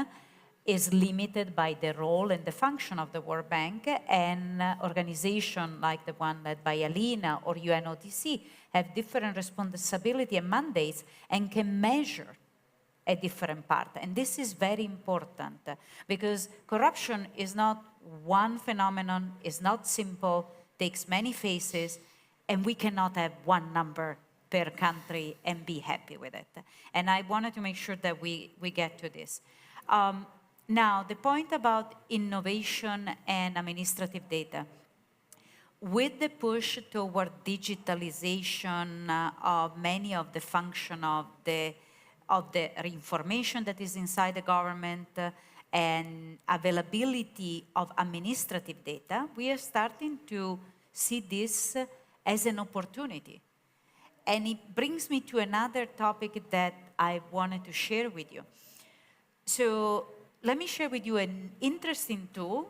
is limited by the role and the function of the World Bank, and organizations like the one led by Alina or UNODC have different responsibility and mandates and can measure a different part. And this is very important, because corruption is not one phenomenon, is not simple, takes many faces, and we cannot have one number per country and be happy with it. And I wanted to make sure that we get to this. Now, the point about innovation and administrative data. With the push toward digitalization of many of the function of the information that is inside the government and availability of administrative data, we are starting to see this as an opportunity. And it brings me to another topic that I wanted to share with you. So let me share with you an interesting tool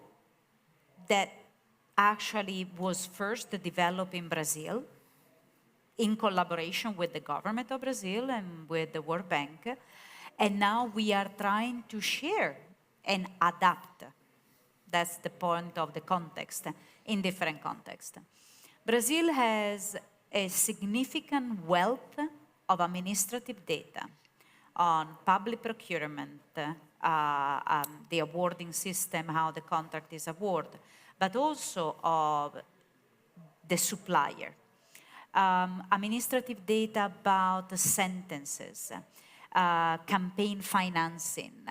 that actually was first developed in Brazil in collaboration with the government of Brazil and with the World Bank. And now we are trying to share and adapt. That's the point of the context, in different contexts. Brazil has a significant wealth of administrative data on public procurement, the awarding system, how the contract is awarded, but also of the supplier. Administrative data about the sentences, campaign financing,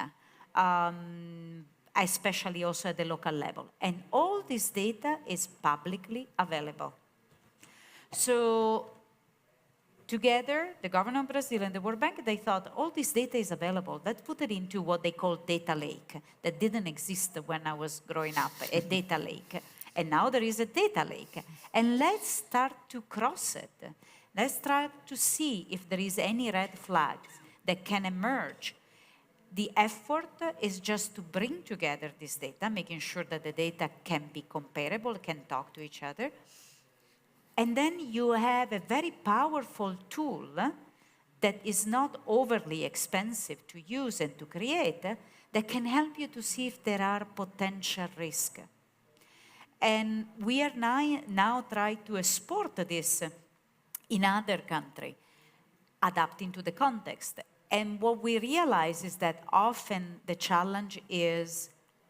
especially also at the local level. And all this data is publicly available. So together, the government of Brazil and the World Bank, they thought all this data is available. Let's put it into what they call data lake. That didn't exist when I was growing up, a data lake. And now there is a data lake. And let's start to cross it. Let's try to see if there is any red flags that can emerge. The effort is just to bring together this data, making sure that the data can be comparable, can talk to each other. And then you have a very powerful tool that is not overly expensive to use and to create, that can help you to see if there are potential risks. And we are now trying to export this in other countries, adapting to the context. And what we realize is that often the challenge is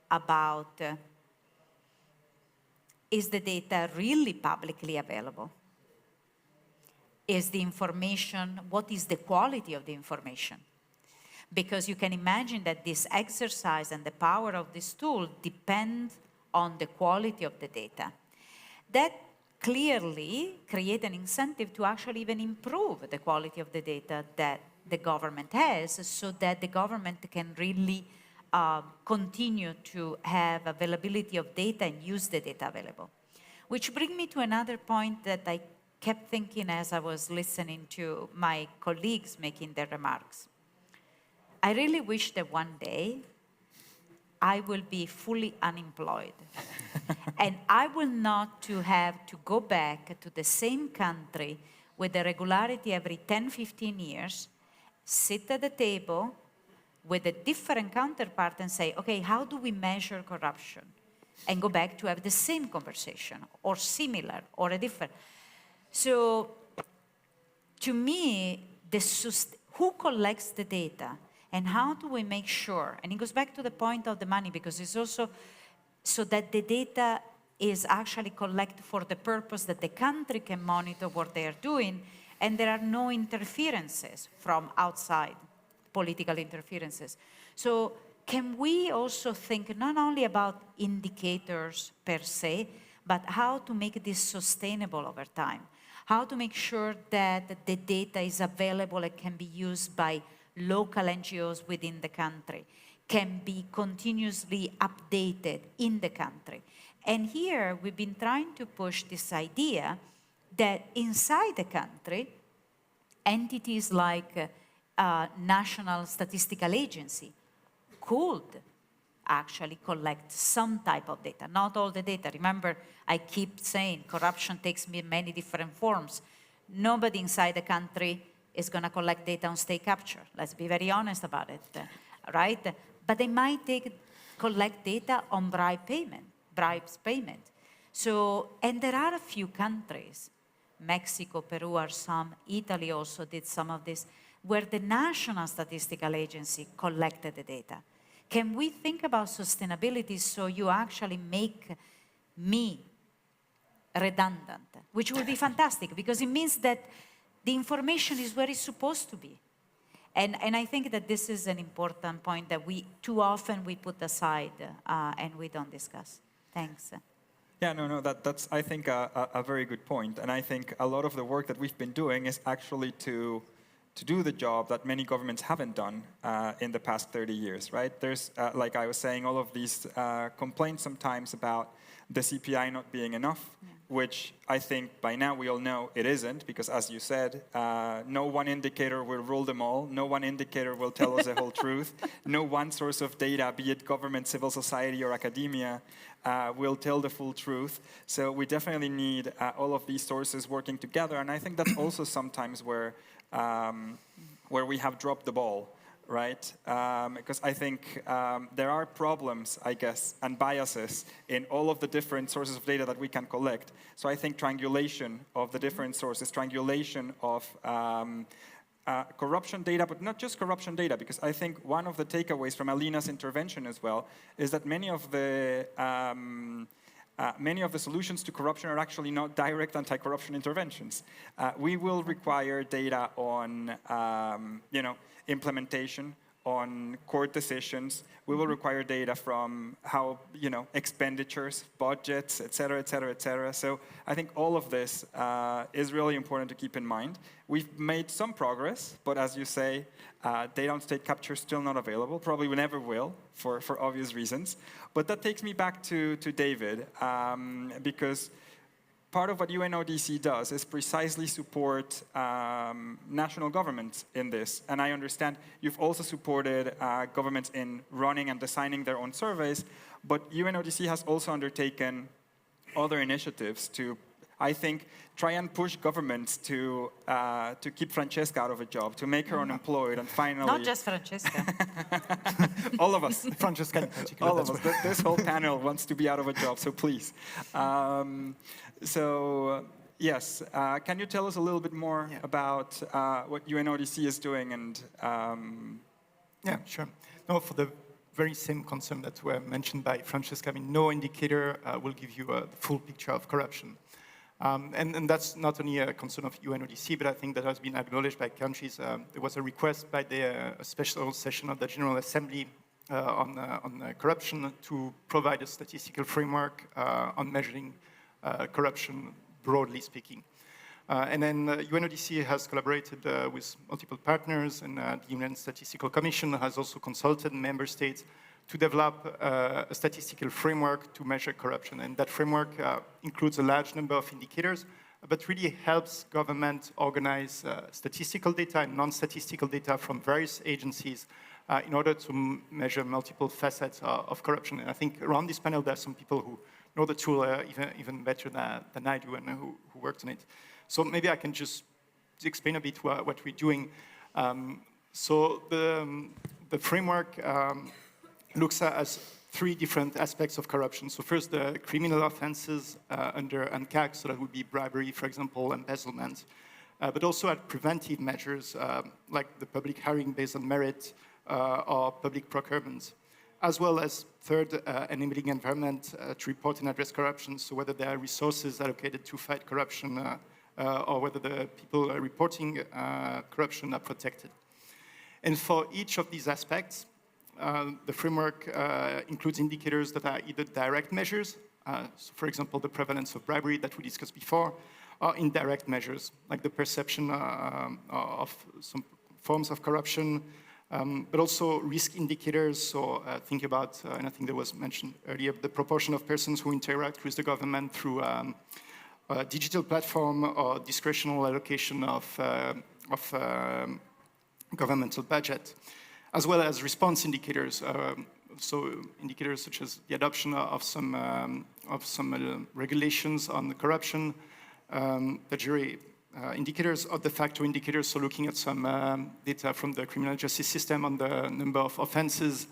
about, is the data really publicly available? Is the information, what is the quality of the information? Because you can imagine that this exercise and the power of this tool depend on the quality of the data. That clearly creates an incentive to actually even improve the quality of the data that the government has, so that the government can really continue to have availability of data and use the data available. Which brings me to another point that I kept thinking as I was listening to my colleagues making their remarks. I really wish that one day I will be fully unemployed and I will not to have to go back to the same country with the regularity every 10, 15 years, sit at the table with a different counterpart and say, okay, how do we measure corruption? And go back to have the same conversation or similar or a different. So to me, who collects the data and how do we make sure, and it goes back to the point of the money because it's also so that the data is actually collected for the purpose that the country can monitor what they are doing and there are no interferences from outside, political interferences. So can we also think not only about indicators per se, but how to make this sustainable over time? How to make sure that the data is available and can be used by local NGOs within the country, can be continuously updated in the country. And here we've been trying to push this idea that inside the country, entities like National Statistical Agency could actually collect some type of data, not all the data. Remember, I keep saying corruption takes many different forms. Nobody inside the country is going to collect data on state capture. Let's be very honest about it, right? But they might collect data on bribes payment. So, and there are a few countries, Mexico, Peru are some, Italy also did some of this, where the National Statistical Agency collected the data. Can we think about sustainability so you actually make me redundant, which will be fantastic because it means that the information is where it's supposed to be. And I think that this is an important point that too often we put aside and we don't discuss. Thanks. Yeah, no, that's I think a very good point. And I think a lot of the work that we've been doing is actually to do the job that many governments haven't done in the past 30 years, right? There's, like I was saying, all of these complaints sometimes about the CPI not being enough, which I think by now we all know it isn't, because as you said, no one indicator will rule them all, no one indicator will tell us the whole truth, no one source of data, be it government, civil society, or academia, will tell the full truth. So we definitely need all of these sources working together, and I think that's also sometimes where we have dropped the ball, right? Because I think there are problems, I guess, and biases in all of the different sources of data that we can collect. So I think triangulation of the different sources, triangulation of corruption data, but not just corruption data, because I think one of the takeaways from Alina's intervention as well is that many of the solutions to corruption are actually not direct anti-corruption interventions. We will require data on, implementation, on court decisions. We will require data from how, expenditures, budgets, et cetera, et cetera, et cetera. So I think all of this is really important to keep in mind. We've made some progress, but as you say, data on state capture is still not available. Probably we never will, for obvious reasons. But that takes me back to David, because part of what UNODC does is precisely support national governments in this. And I understand you've also supported governments in running and designing their own surveys, but UNODC has also undertaken other initiatives to, I think, try and push governments to keep Francesca out of a job, to make her unemployed, and finally... Not just Francesca. All of us. Francesca in particular. All of us. This whole panel wants to be out of a job, so please. Yes, can you tell us a little bit more about what UNODC is doing? And yeah, sure. No, for the very same concern that were mentioned by Francesca, I mean, no indicator will give you a full picture of corruption. And that's not only a concern of UNODC, but I think that has been acknowledged by countries. There was a request by the special session of the General Assembly on corruption to provide a statistical framework on measuring corruption, broadly speaking. And then UNODC has collaborated with multiple partners, and the UN Statistical Commission has also consulted member states to develop a statistical framework to measure corruption. And that framework includes a large number of indicators, but really helps government organize statistical data and non-statistical data from various agencies in order to measure multiple facets of corruption. And I think around this panel, there are some people who know the tool even better than I do and who worked on it. So maybe I can just explain a bit what we're doing. So the framework looks at three different aspects of corruption. So first, the criminal offenses under UNCAC, so that would be bribery, for example, embezzlement, but also at preventive measures like the public hiring based on merit or public procurement, as well as third, enabling environment to report and address corruption, so whether there are resources allocated to fight corruption or whether the people reporting corruption are protected. And for each of these aspects, the framework includes indicators that are either direct measures, so for example, the prevalence of bribery that we discussed before, or indirect measures, like the perception of some forms of corruption, but also risk indicators. So think about, and I think that was mentioned earlier, the proportion of persons who interact with the government through a digital platform or discretional allocation of governmental budget, as well as response indicators. So indicators such as the adoption of some regulations on corruption, the jury indicators, or de facto indicators, so looking at some data from the criminal justice system on the number of offenses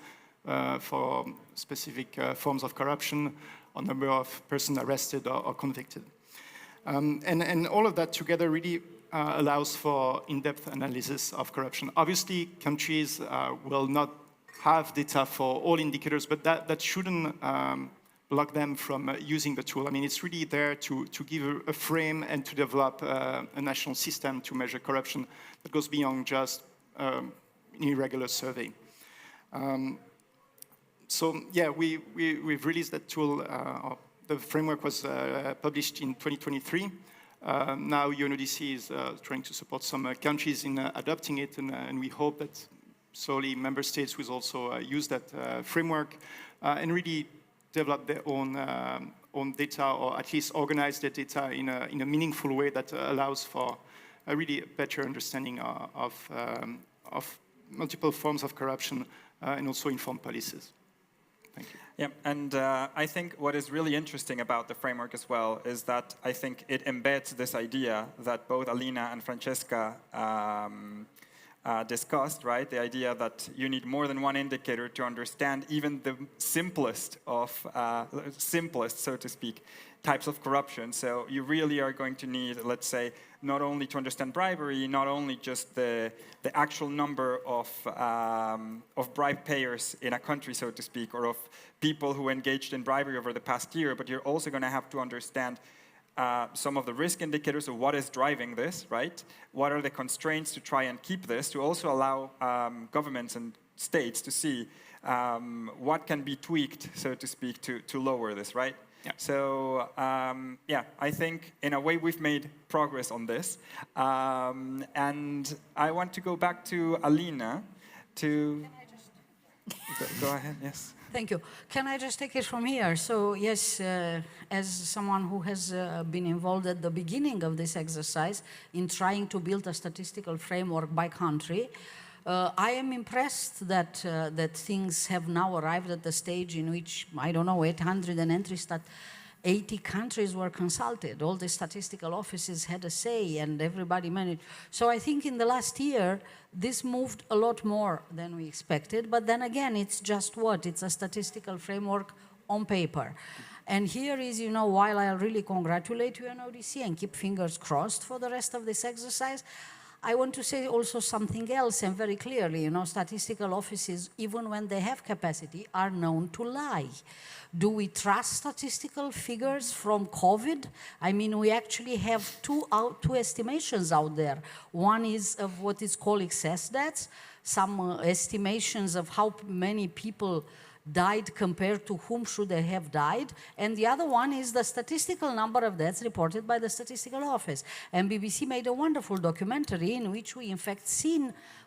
for specific forms of corruption, or number of persons arrested or convicted. And all of that together really allows for in-depth analysis of corruption. Obviously, countries will not have data for all indicators, but that shouldn't block them from using the tool. I mean, it's really there to give a frame and to develop a national system to measure corruption that goes beyond just an irregular survey. So yeah, we've released that tool. The framework was published in 2023. Now UNODC is trying to support some countries in adopting it, and we hope that slowly member states will also use that framework and really develop their own data, or at least organize their data in a meaningful way that allows for a really better understanding of multiple forms of corruption and also informed policies. Thank you. Yeah, and I think what is really interesting about the framework as well is that I think it embeds this idea that both Alina and Francesca discussed, right? The idea that you need more than one indicator to understand even the simplest of, so to speak, types of corruption. So you really are going to need, let's say, not only to understand bribery, not only just the actual number of bribe payers in a country, so to speak, or of people who engaged in bribery over the past year, but you're also going to have to understand some of the risk indicators of what is driving this, right? What are the constraints to try and keep this, to also allow governments and states to see what can be tweaked, so to speak, to lower this, right? Yeah. So, yeah, I think in a way we've made progress on this. And I want to go back to Alina to... Go ahead, yes. Thank you. Can I just take it from here? So yes, as someone who has been involved at the beginning of this exercise in trying to build a statistical framework by country, I am impressed that things have now arrived at the stage in which, I don't know, 800 and entries that 80 countries were consulted. All the statistical offices had a say and everybody managed. So I think in the last year, this moved a lot more than we expected. But then again, it's just what? It's a statistical framework on paper. And here is, you know, while I really congratulate UNODC and keep fingers crossed for the rest of this exercise, I want to say also something else, and very clearly, you know, statistical offices, even when they have capacity, are known to lie. Do we trust statistical figures from COVID? I mean, we actually have two estimations out there. One is of what is called excess deaths, some estimations of how many people died compared to whom should they have died, and the other one is the statistical number of deaths reported by the statistical office. And BBC made a wonderful documentary in which we in fact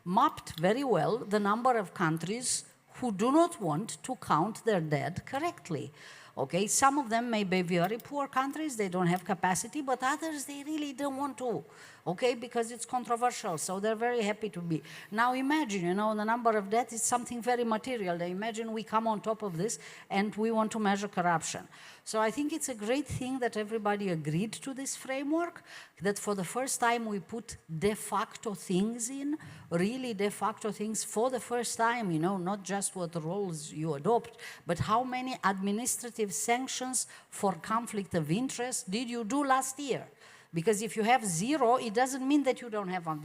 mapped very well the number of countries who do not want to count their debt correctly. Okay, some of them may be very poor countries, they don't have capacity, but others, they really don't want to, okay, because it's controversial, so they're very happy to be. Now imagine, you know, the number of debt is something very material. Imagine we come on top of this and we want to measure corruption. So I think it's a great thing that everybody agreed to this framework, that for the first time we put de facto things in, really de facto things for the first time, you know, not just what roles you adopt, but how many administrative sanctions for conflict of interest did you do last year? Because if you have 0, it doesn't mean that you don't have a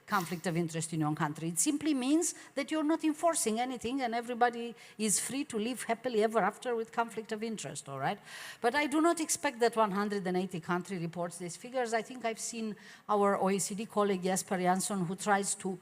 conflict of interest in your country. It simply means that you're not enforcing anything and everybody is free to live happily ever after with conflict of interest, all right? But I do not expect that 180 country reports these figures. I think I've seen our OECD colleague Jesper Jansson, who tries to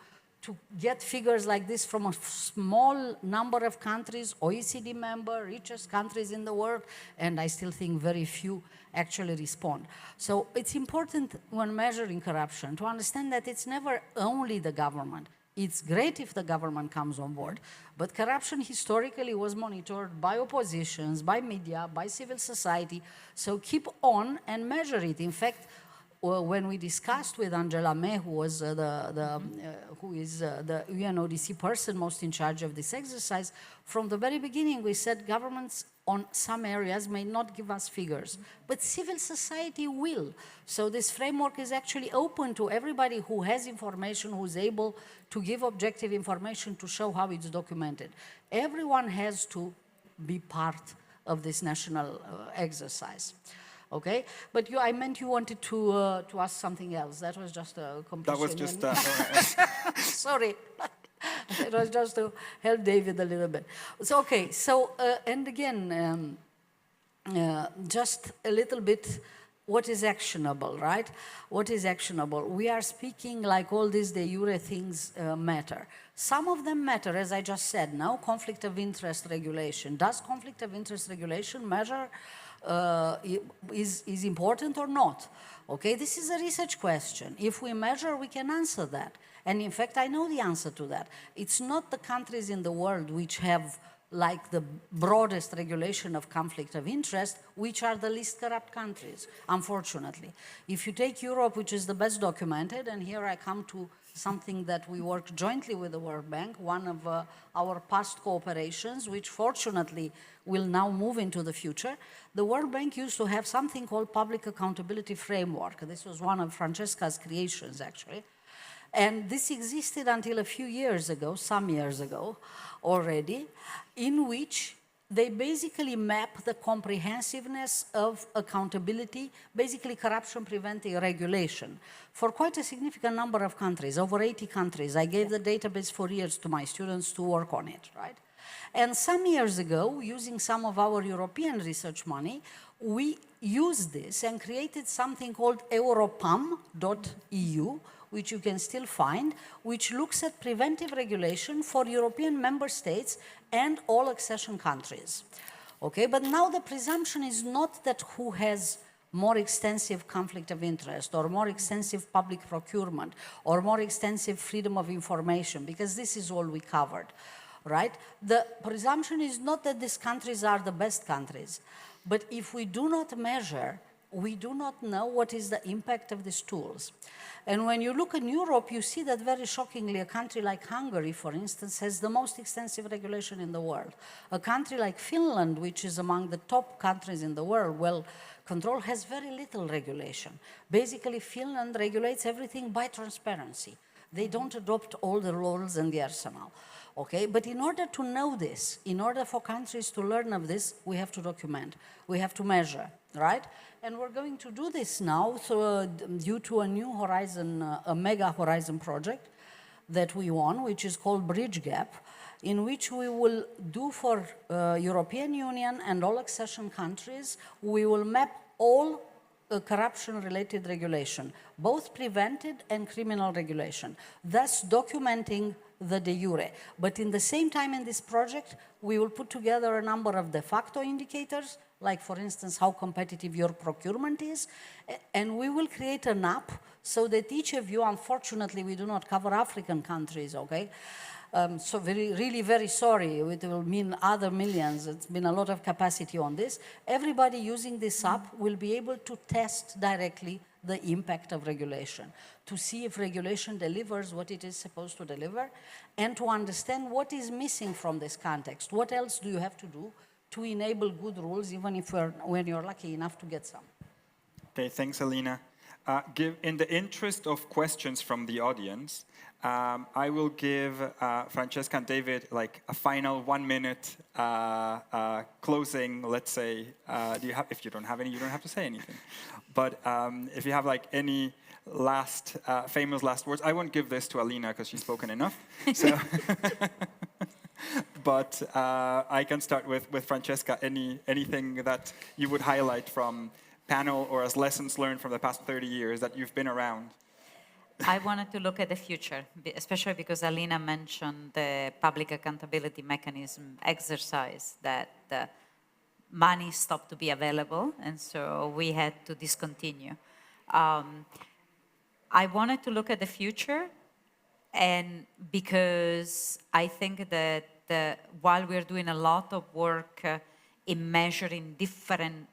get figures like this from a small number of countries, OECD member, richest countries in the world, and I still think very few actually respond. So it's important when measuring corruption to understand that it's never only the government. It's great if the government comes on board, but corruption historically was monitored by oppositions, by media, by civil society, so keep on and measure it. In fact, when we discussed with Angela May, who is the UNODC person most in charge of this exercise, from the very beginning we said governments on some areas may not give us figures, but civil society will. So this framework is actually open to everybody who has information, who's able to give objective information to show how it's documented. Everyone has to be part of this national exercise. Okay, but I meant you wanted to ask something else. That was just a competition. That was just sorry. It was just to help David a little bit. So okay, so and again, just a little bit. What is actionable, right? What is actionable? We are speaking like all these de jure things matter. Some of them matter, as I just said. Now, conflict of interest regulation. Does conflict of interest regulation measure? Is important or not? Okay, this is a research question. If we measure, we can answer that. And in fact, I know the answer to that. It's not the countries in the world which have like the broadest regulation of conflict of interest, which are the least corrupt countries, unfortunately. If you take Europe, which is the best documented, and here I come to something that we work jointly with the World Bank, one of our past cooperations, which fortunately will now move into the future. The World Bank used to have something called Public Accountability Framework. This was one of Francesca's creations, actually. And this existed until a few years ago, some years ago already, in which they basically map the comprehensiveness of accountability, basically corruption preventing regulation, for quite a significant number of countries, over 80 countries. I gave the database for years to my students to work on it, right? And some years ago, using some of our European research money, we used this and created something called europam.eu, which you can still find, which looks at preventive regulation for European member states and all accession countries. Okay, but now the presumption is not that who has more extensive conflict of interest or more extensive public procurement or more extensive freedom of information, because this is all we covered, right? The presumption is not that these countries are the best countries, but if we do not measure, we do not know what is the impact of these tools. And when you look in Europe, you see that very shockingly, a country like Hungary, for instance, has the most extensive regulation in the world. A country like Finland, which is among the top countries in the world, well controlled, has very little regulation. Basically, Finland regulates everything by transparency. They don't adopt all the rules and the arsenal. Okay, but in order to know this, in order for countries to learn of this, we have to document, we have to measure, right? And we're going to do this now due to a new horizon, a mega horizon project that we won, which is called BRIDGEGAP, in which we will do for European Union and all accession countries, we will map all corruption-related regulation, both prevented and criminal regulation, thus documenting the de jure. But in the same time in this project, we will put together a number of de facto indicators, like for instance, how competitive your procurement is, and we will create an app so that each of you, unfortunately, we do not cover African countries, okay? So really very sorry. It will mean other millions. It's been a lot of capacity on this. Everybody using this app will be able to test directly the impact of regulation, to see if regulation delivers what it is supposed to deliver, and to understand what is missing from this context. What else do you have to do to enable good rules, even if when you're lucky enough to get some? Okay, thanks, Alina. In the interest of questions from the audience, I will give Francesca and David like a final 1 minute closing, let's say. If you don't have any, you don't have to say anything. But if you have like any last, famous last words, I won't give this to Alina because she's spoken enough. So but I can start with Francesca. Anything that you would highlight from panel or as lessons learned from the past 30 years that you've been around? I wanted to look at the future, especially because Alina mentioned the public accountability mechanism exercise, that money stopped to be available, and so we had to discontinue. I wanted to look at the future, and because I think that while we're doing a lot of work in measuring different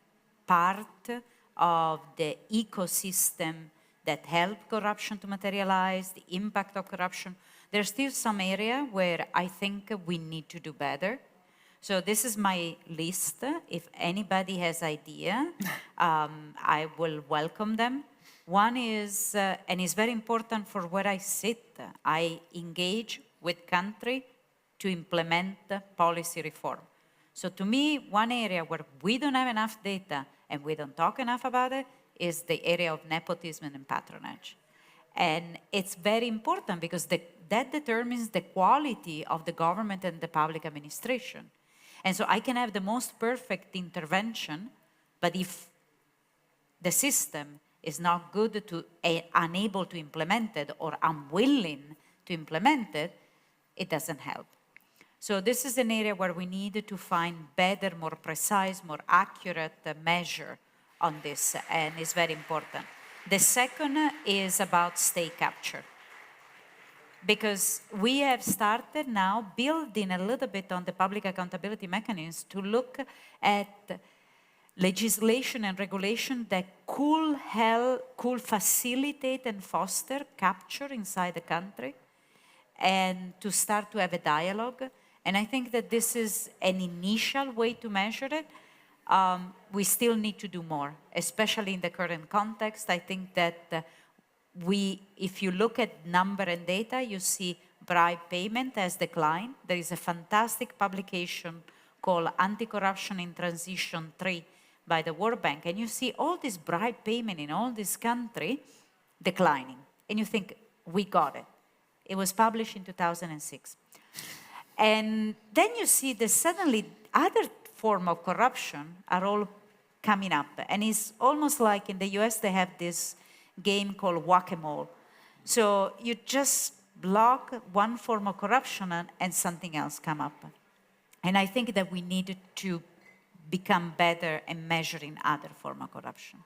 parts of the ecosystem that help corruption to materialize, the impact of corruption, there's still some area where I think we need to do better. So this is my list. If anybody has idea, I will welcome them. One is, and it's very important for where I sit, I engage with country to implement policy reform. So to me, one area where we don't have enough data and we don't talk enough about it is the area of nepotism and patronage. And it's very important because that determines the quality of the government and the public administration. And so I can have the most perfect intervention, but if the system is not good to, unable to implement it or unwilling to implement it, it doesn't help. So this is an area where we need to find better, more precise, more accurate measure on this, and it's very important. The second is about state capture. Because we have started now building a little bit on the public accountability mechanisms to look at legislation and regulation that could facilitate and foster capture inside the country, and to start to have a dialogue. And I think that this is an initial way to measure it. We still need to do more, especially in the current context. I think that if you look at number and data, you see bribe payment has declined. There is a fantastic publication called Anti-Corruption in Transition 3 by the World Bank, and you see all this bribe payment in all this country declining. And you think, we got it. It was published in 2006. And then you see that suddenly other forms of corruption are all coming up. And it's almost like in the US, they have this game called whack-a-mole. So you just block one form of corruption and something else come up. And I think that we need to become better in measuring other forms of corruption.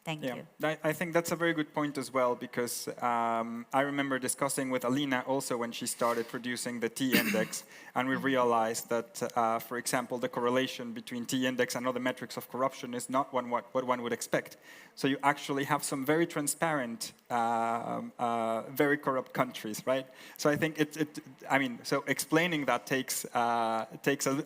Thank you. I think that's a very good point as well, because I remember discussing with Alina also when she started producing the T-index, and we realized that, for example, the correlation between T-index and other metrics of corruption is not what one would expect. So you actually have some very transparent, very corrupt countries, right? So I think so explaining that takes a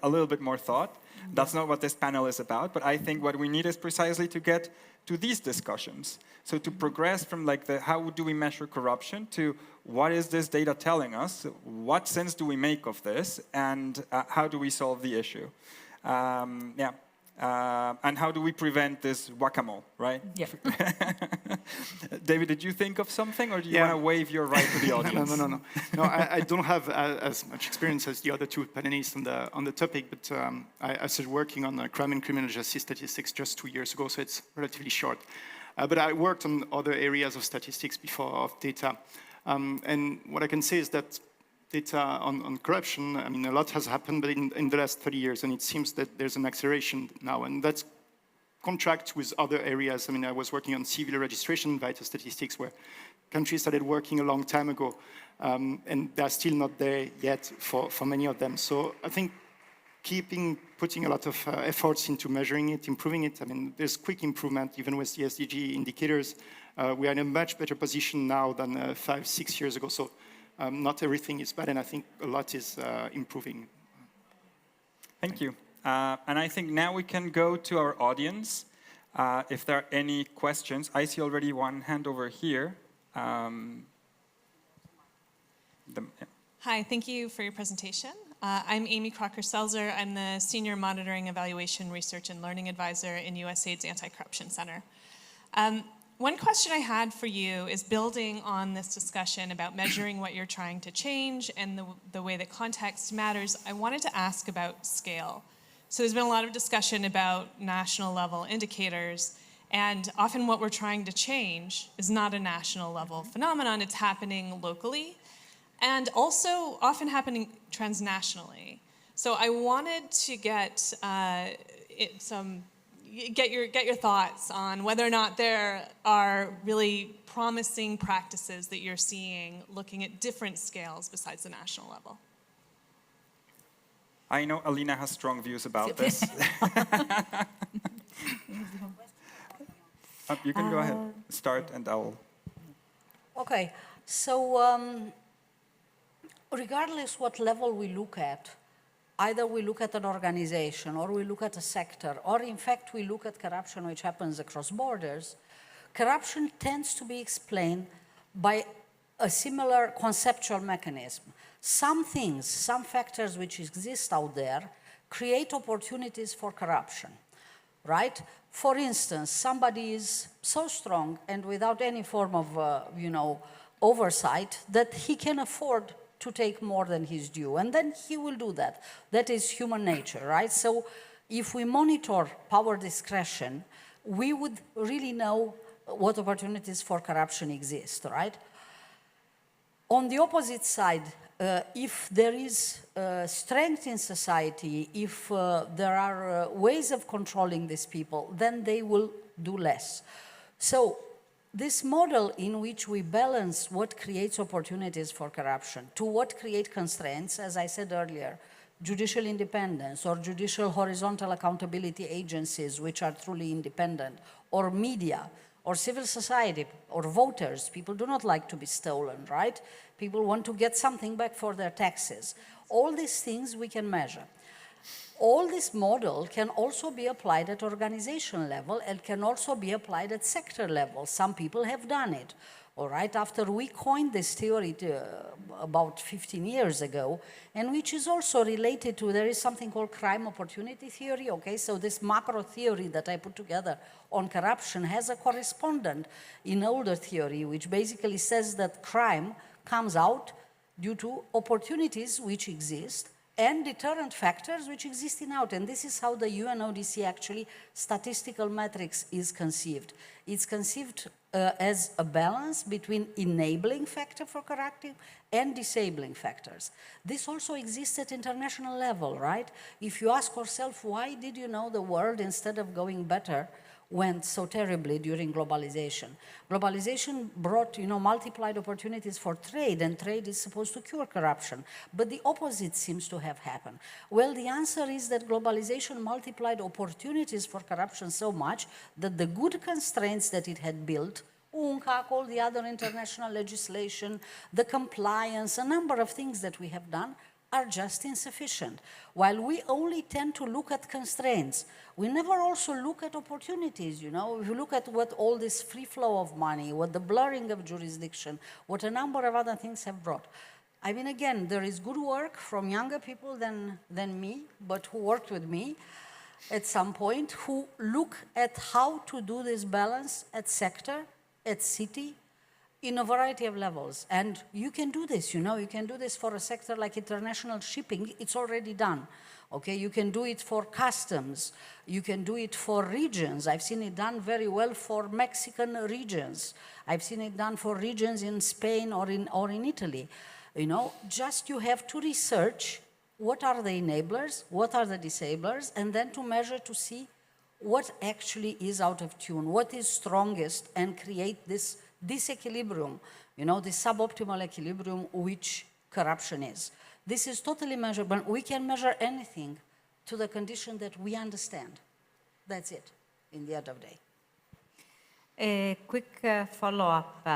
little bit more thought. That's not what this panel is about, but I think what we need is precisely to get to these discussions. So to progress from like how do we measure corruption to what is this data telling us, what sense do we make of this, and how do we solve the issue? And how do we prevent this whack-a-mole, right? Yeah. David, did you think of something, or do you want to waive your right to the audience? No, I don't have as much experience as the other two panelists on the topic, but I started working on crime and criminal justice statistics just 2 years ago, so it's relatively short. But I worked on other areas of statistics before, of data. And what I can say is that data on corruption, I mean, a lot has happened, but in the last 30 years, and it seems that there's an acceleration now, and that's contract with other areas. I mean, I was working on civil registration, vital statistics, where countries started working a long time ago. And they're still not there yet for many of them. So I think putting a lot of efforts into measuring it, improving it. I mean, there's quick improvement even with the SDG indicators. We are in a much better position now than 5-6 years ago. So not everything is bad, and I think a lot is improving. Thank you. And I think now we can go to our audience. If there are any questions, I see already one hand over here. Hi, thank you for your presentation. I'm Amy Crocker-Selzer. I'm the Senior Monitoring, Evaluation, Research, and Learning Advisor in USAID's Anti-Corruption Center. One question I had for you is building on this discussion about measuring what you're trying to change and the way that context matters. I wanted to ask about scale. So there's been a lot of discussion about national level indicators, and often what we're trying to change is not a national level phenomenon, it's happening locally, and also often happening transnationally. So I wanted to get your thoughts on whether or not there are really promising practices that you're seeing looking at different scales besides the national level. I know Alina has strong views about this. You can go ahead, start, and I'll... Okay, so regardless what level we look at, either we look at an organization, or we look at a sector, or in fact we look at corruption which happens across borders, corruption tends to be explained by a similar conceptual mechanism. Some things, some factors which exist out there create opportunities for corruption, right? For instance, somebody is so strong and without any form of, oversight that he can afford to take more than his due, and then he will do that. That is human nature, right? So if we monitor power discretion, we would really know what opportunities for corruption exist, right? On the opposite side, if there is strength in society, if there are ways of controlling these people, then they will do less. So this model in which we balance what creates opportunities for corruption to what create constraints, as I said earlier, judicial independence or judicial horizontal accountability agencies which are truly independent, or media, or civil society, or voters. People do not like to be stolen, right? People want to get something back for their taxes. All these things we can measure. All this model can also be applied at organization level and can also be applied at sector level. Some people have done it. All right, after we coined this theory about 15 years ago, and which is also related to, there is something called crime opportunity theory, okay? So this macro theory that I put together on corruption has a correspondent in older theory, which basically says that crime comes out due to opportunities which exist and deterrent factors which exist in out. And this is how the UNODC actually statistical matrix is conceived. It's conceived as a balance between enabling factor for corrective and disabling factors. This also exists at international level, right? If you ask yourself, why did the world, instead of going better, went so terribly during globalization? Globalization brought, multiplied opportunities for trade, and trade is supposed to cure corruption. But the opposite seems to have happened. Well, the answer is that globalization multiplied opportunities for corruption so much that the good constraints that it had built, UNCAC, all the other international legislation, the compliance, a number of things that we have done, are just insufficient. While we only tend to look at constraints, we never also look at opportunities, If you look at what all this free flow of money, what the blurring of jurisdiction, what a number of other things have brought. I mean, again, there is good work from younger people than me, but who worked with me at some point, who look at how to do this balance at sector, at city, in a variety of levels. And you can do this, you can do this for a sector like international shipping, it's already done. Okay, you can do it for customs, you can do it for regions. I've seen it done very well for Mexican regions. I've seen it done for regions in Spain or in Italy. Just you have to research what are the enablers, what are the disablers, and then to measure to see what actually is out of tune, what is strongest, and create this disequilibrium You know, the suboptimal equilibrium which corruption is. This is totally measurable. We can measure anything to the condition that we understand. That's it, in the end of the day. A quick follow-up.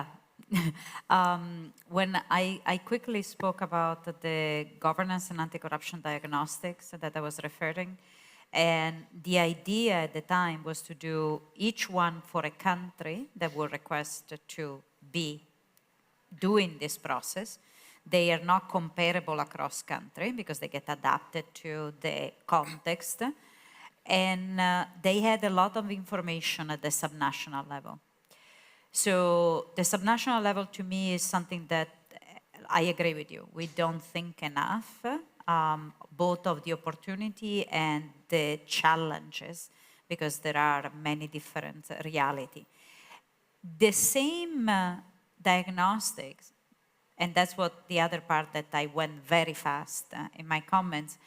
When I quickly spoke about the governance and anti-corruption diagnostics that I was referring, and the idea at the time was to do each one for a country that will request to be doing this process. They are not comparable across country because they get adapted to the context. And they had a lot of information at the subnational level. So the subnational level to me is something that I agree with you. We don't think enough, both of the opportunity and the challenges, because there are many different realities. The same diagnostics, and that's what the other part that I went very fast in my comments,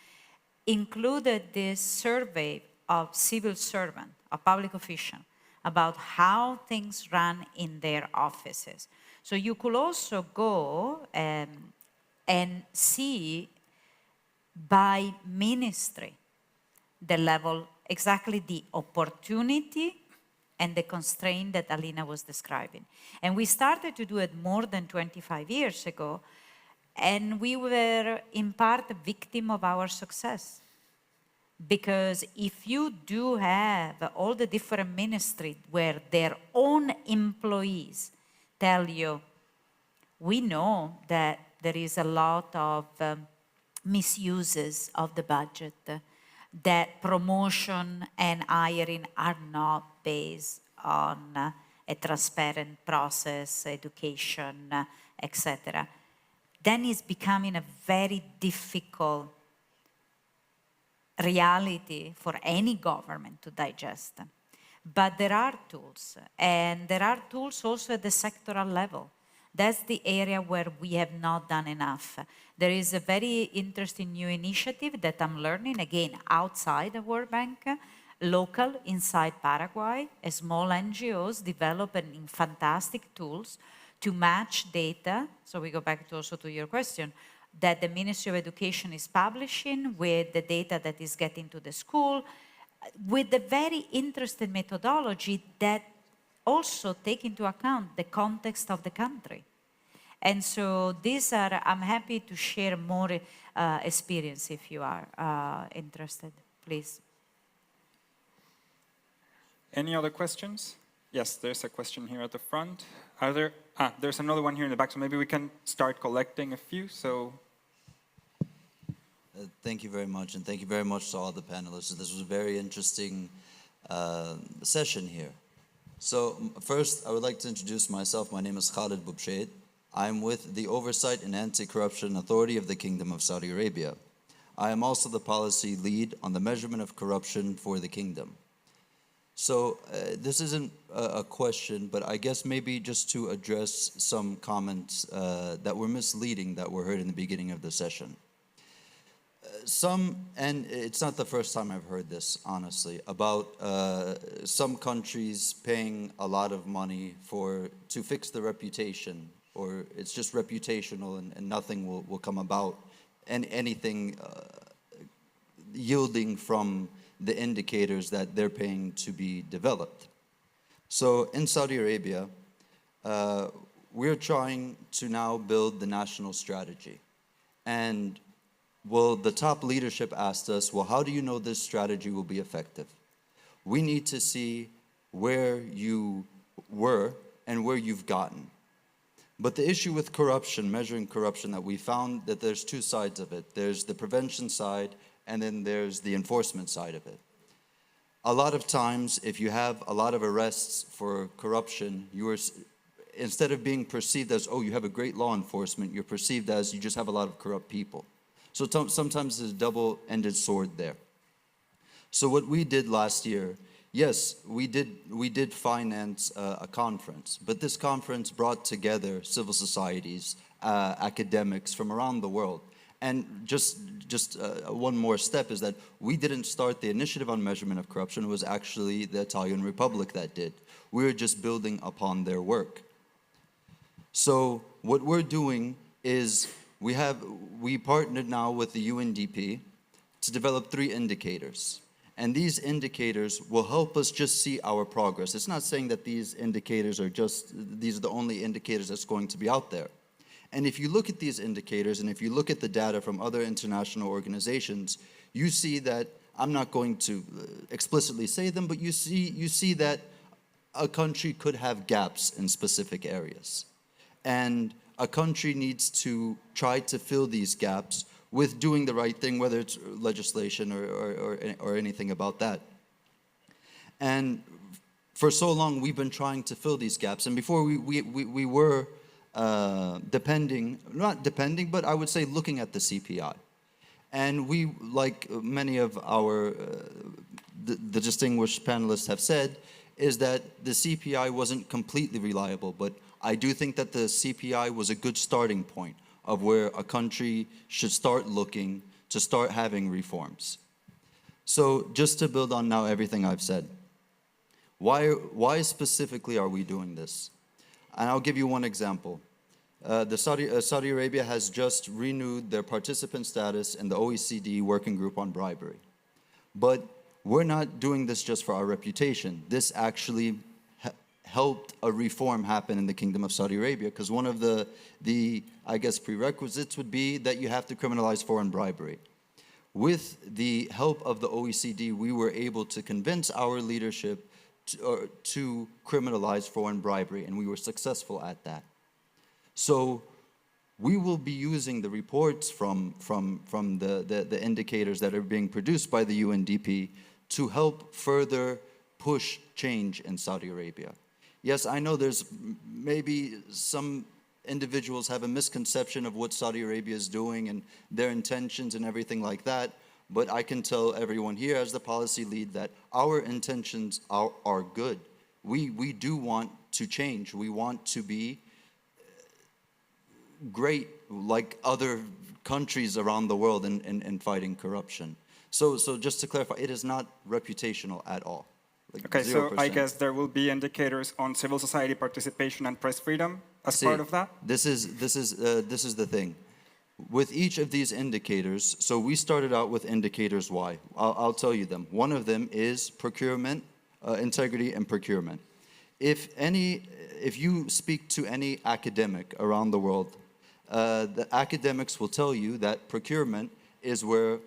included this survey of civil servants, of public officials, about how things run in their offices. So you could also go and see by ministry the level, exactly the opportunity and the constraint that Alina was describing. And we started to do it more than 25 years ago, and we were in part a victim of our success. Because if you do have all the different ministries where their own employees tell you, we know that there is a lot of misuses of the budget, that promotion and hiring are not based on a transparent process, education, etc. Then it's becoming a very difficult reality for any government to digest. But there are tools, and there are tools also at the sectoral level. That's the area where we have not done enough. There is a very interesting new initiative that I'm learning, again, outside the World Bank, local, inside Paraguay. Small NGOs developing fantastic tools to match data. So we go back to also to your question, that the Ministry of Education is publishing with the data that is getting to the school, with the very interesting methodology that also take into account the context of the country. And so these are, I'm happy to share more experience if you are interested, please. Any other questions? Yes, there's a question here at the front. Are there, there's another one here in the back, so maybe we can start collecting a few. So, thank you very much, and thank you very much to all the panelists. This was a very interesting session here. So first, I would like to introduce myself. My name is Khalid Boubshaid. I'm with the Oversight and Anti-Corruption Authority of the Kingdom of Saudi Arabia. I am also the policy lead on the measurement of corruption for the kingdom. So this isn't a question, but I guess maybe just to address some comments that were misleading that were heard in the beginning of the session. And it's not the first time I've heard this, honestly, about some countries paying a lot of money to fix the reputation, or it's just reputational and nothing will come about, and anything yielding from the indicators that they're paying to be developed. So in Saudi Arabia, we're trying to now build the national strategy. And well, the top leadership asked us, well, how do you know this strategy will be effective? We need to see where you were and where you've gotten. But the issue with corruption, measuring corruption, that we found that there's two sides of it. There's the prevention side, and then there's the enforcement side of it. A lot of times, if you have a lot of arrests for corruption, instead of being perceived as, oh, you have a great law enforcement, you're perceived as you just have a lot of corrupt people. So sometimes there's a double-ended sword there. So what we did last year, yes, we did finance a conference, but this conference brought together civil societies, academics from around the world. And just one more step is that we didn't start the initiative on measurement of corruption. It was actually the Italian Republic that did. We were just building upon their work. So what we're doing is we partnered now with the UNDP to develop 3 indicators. And these indicators will help us just see our progress. It's not saying that these indicators are these are the only indicators that's going to be out there. And if you look at these indicators, and if you look at the data from other international organizations, you see that, I'm not going to explicitly say them, but you see that a country could have gaps in specific areas. And a country needs to try to fill these gaps with doing the right thing, whether it's legislation or anything about that. And for so long, we've been trying to fill these gaps. And before we were not depending, but I would say looking at the CPI. And we, like many of our, the distinguished panelists have said, is that the CPI wasn't completely reliable, but I do think that the CPI was a good starting point of where a country should start looking to start having reforms. So just to build on now everything I've said, why specifically are we doing this? And I'll give you one example. Saudi Arabia has just renewed their participant status in the OECD Working Group on Bribery. But we're not doing this just for our reputation. This actually helped a reform happen in the Kingdom of Saudi Arabia, because one of the I guess, prerequisites would be that you have to criminalize foreign bribery. With the help of the OECD, we were able to convince our leadership to criminalize foreign bribery, and we were successful at that. So we will be using the reports from the indicators that are being produced by the UNDP to help further push change in Saudi Arabia. Yes, I know there's maybe some individuals have a misconception of what Saudi Arabia is doing and their intentions and everything like that, but I can tell everyone here as the policy lead that our intentions are good. We do want to change. We want to be great like other countries around the world in fighting corruption. So just to clarify, it is not reputational at all. Like okay, 0%. so I guess there will be indicators on civil society participation and press freedom as part of that? This is the thing. With each of these indicators, so we started out with indicators Y. I'll tell you them. One of them is procurement, integrity and procurement. If you speak to any academic around the world, the academics will tell you that procurement is where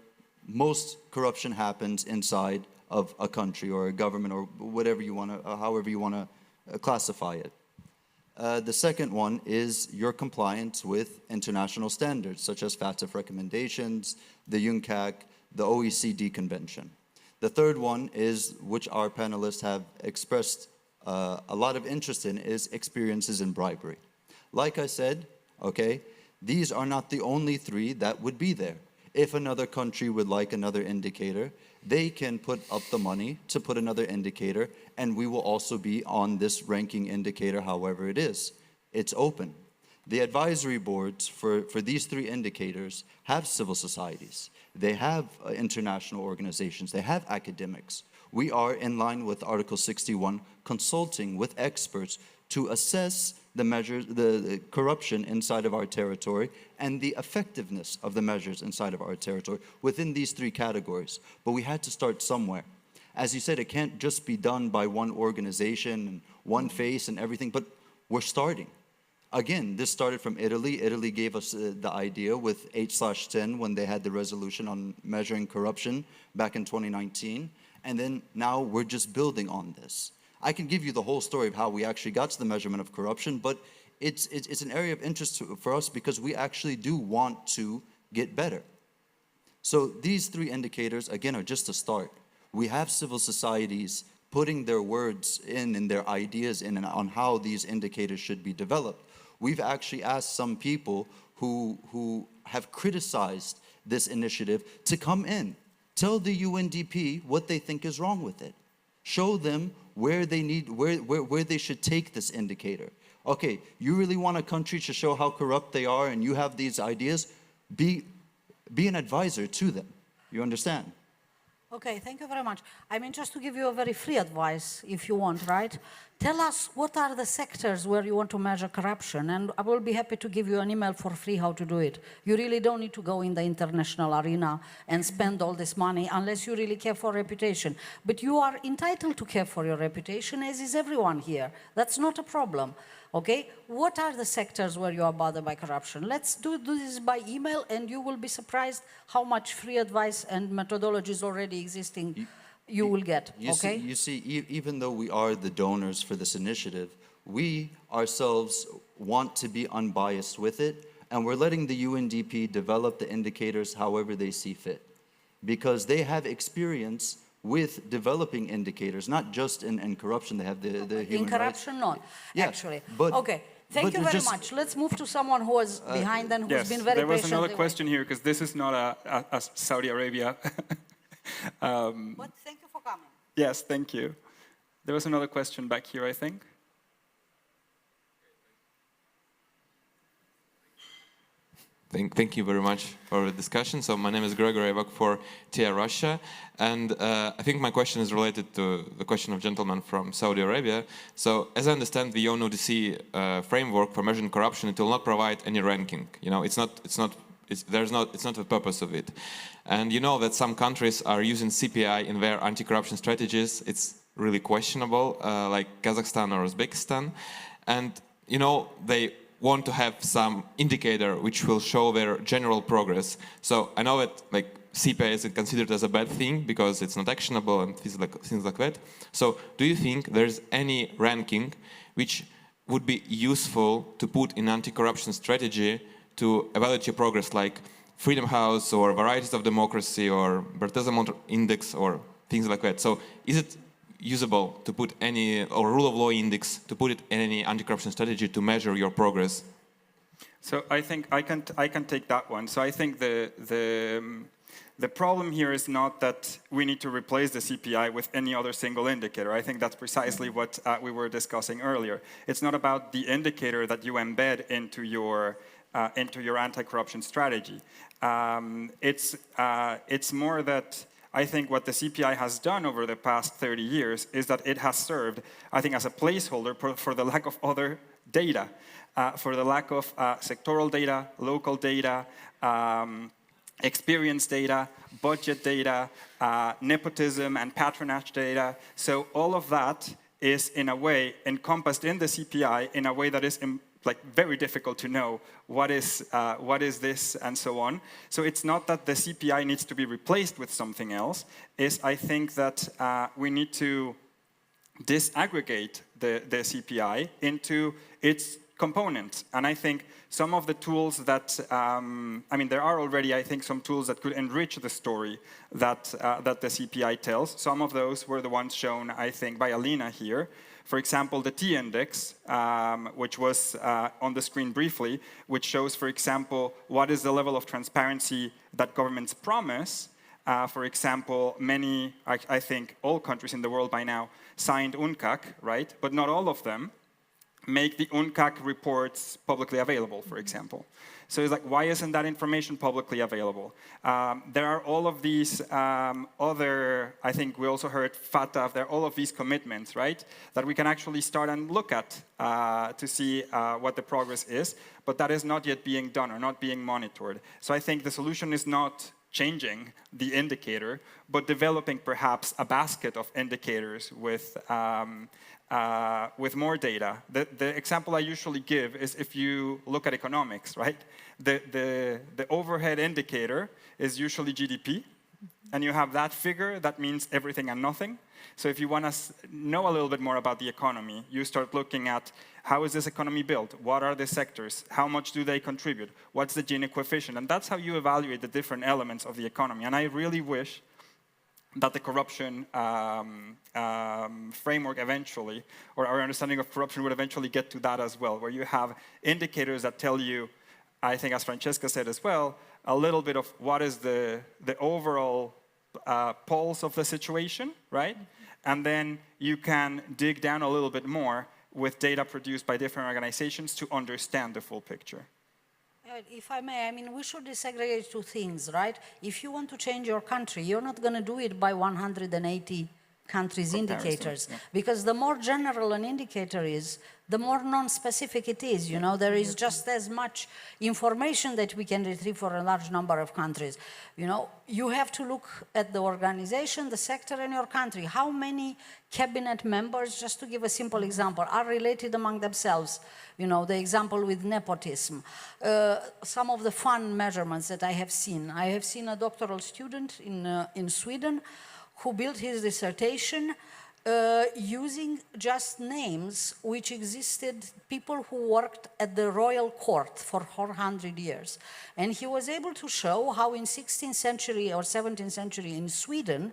most corruption happens inside of a country or a government or whatever you want to, however you want to classify it. The second one is your compliance with international standards, such as FATF recommendations, the UNCAC, the OECD convention. The third one is, which our panelists have expressed a lot of interest in, is experiences in bribery. Like I said, okay, these are not the only 3 that would be there. If another country would like another indicator, they can put up the money to put another indicator, and we will also be on this ranking indicator, however it is. It's open. The advisory boards for these 3 indicators have civil societies. They have international organizations. They have academics. We are in line with Article 61, consulting with experts to assess the measures, the corruption inside of our territory and the effectiveness of the measures inside of our territory within these 3 categories. But we had to start somewhere. As you said, it can't just be done by one organization and one face and everything, but we're starting. Again, this started from Italy. Italy gave us the idea with 8/10 when they had the resolution on measuring corruption back in 2019. And then now we're just building on this. I can give you the whole story of how we actually got to the measurement of corruption, but it's an area of interest for us because we actually do want to get better. So these 3 indicators, again, are just a start. We have civil societies putting their words in and their ideas in and on how these indicators should be developed. We've actually asked some people who have criticized this initiative to come in, tell the UNDP what they think is wrong with it. Show them where they should take this indicator. Okay, you really want a country to show how corrupt they are and you have these ideas, be an advisor to them. You understand? Okay, thank you very much. I mean, just to give you a very free advice, if you want, right? tell us what are the sectors where you want to measure corruption, and I will be happy to give you an email for free how to do it. You really don't need to go in the international arena and spend all this money unless you really care for reputation. But you are entitled to care for your reputation, as is everyone here. That's not a problem. Okay, what are the sectors where you are bothered by corruption? Let's do this by email, and you will be surprised how much free advice and methodologies already existing you will get, okay? You see, even though we are the donors for this initiative, we ourselves want to be unbiased with it, and we're letting the UNDP develop the indicators however they see fit, because they have experience with developing indicators, not just in corruption. They have the human rights. In corruption, not, yeah, actually. But, okay, thank you very much. Let's move to someone who was behind and who's been very patient. There was another question here, because this is not a Saudi Arabia. But thank you for coming. Yes, thank you. There was another question back here, I think. Thank you very much for the discussion. So my name is Gregory, I work for TIA Russia, and I think my question is related to the question of gentleman from Saudi Arabia. So as I understand the UNODC framework for measuring corruption, it will not provide any ranking. You know, it's not the purpose of it. And you know that some countries are using CPI in their anti-corruption strategies. It's really questionable, like Kazakhstan or Uzbekistan. And you know, they want to have some indicator which will show their general progress. So I know that like CPI is considered as a bad thing because it's not actionable and things like that. So do you think there's any ranking which would be useful to put in anti-corruption strategy to evaluate your progress, like Freedom House or Varieties of Democracy or Bertelsmann Index or things like that? So is it usable to put any, or rule of law index, to put it in any anti-corruption strategy to measure your progress? So I think I can take that one. So I think the problem here is not that we need to replace the CPI with any other single indicator. I think that's precisely what we were discussing earlier. It's not about the indicator that you embed into your anti-corruption strategy. It's more that I think what the CPI has done over the past 30 years is that it has served, I think, as a placeholder for the lack of other data, for the lack of sectoral data, local data, experience data, budget data, nepotism and patronage data. So all of that is, in a way, encompassed in the CPI in a way that is like very difficult to know what is this and so on. So it's not that the CPI needs to be replaced with something else. I think that we need to disaggregate the CPI into its components. And I think some of the tools that, I mean, there are already, I think, some tools that could enrich the story that the CPI tells. Some of those were the ones shown, I think, by Alina here. For example, the T-index, which was on the screen briefly, which shows, for example, what is the level of transparency that governments promise. For example, many, I think all countries in the world by now signed UNCAC, right? But not all of them make the UNCAC reports publicly available, for example. So it's like, why isn't that information publicly available? There are all of these other, I think we also heard FATF, there are all of these commitments, right? That we can actually start and look at to see what the progress is, but that is not yet being done or not being monitored. So I think the solution is not changing the indicator, but developing perhaps a basket of indicators with more data. The example I usually give is if you look at economics, right? The overhead indicator is usually GDP, and you have that figure, that means everything and nothing. So if you want to know a little bit more about the economy, you start looking at how is this economy built? What are the sectors? How much do they contribute? What's the Gini coefficient? And that's how you evaluate the different elements of the economy. And I really wish that the corruption framework eventually, or our understanding of corruption would eventually get to that as well, where you have indicators that tell you, I think as Francesca said as well, a little bit of what is the overall pulse of the situation, right? And then you can dig down a little bit more with data produced by different organizations to understand the full picture. If I may, I mean, we should disaggregate two things, right? If you want to change your country, you're not going to do it by 180 countries' indicators. Yeah. Because the more general an indicator is, the more non-specific it is. You know, there is just as much information that we can retrieve for a large number of countries. You know, you have to look at the organization, the sector, and your country. How many cabinet members, just to give a simple example, are related among themselves? You know, the example with nepotism. Some of the fun measurements that I have seen. I have seen a doctoral student in Sweden who built his dissertation using just names which existed, people who worked at the royal court for 400 years. And he was able to show how in 16th century or 17th century in Sweden,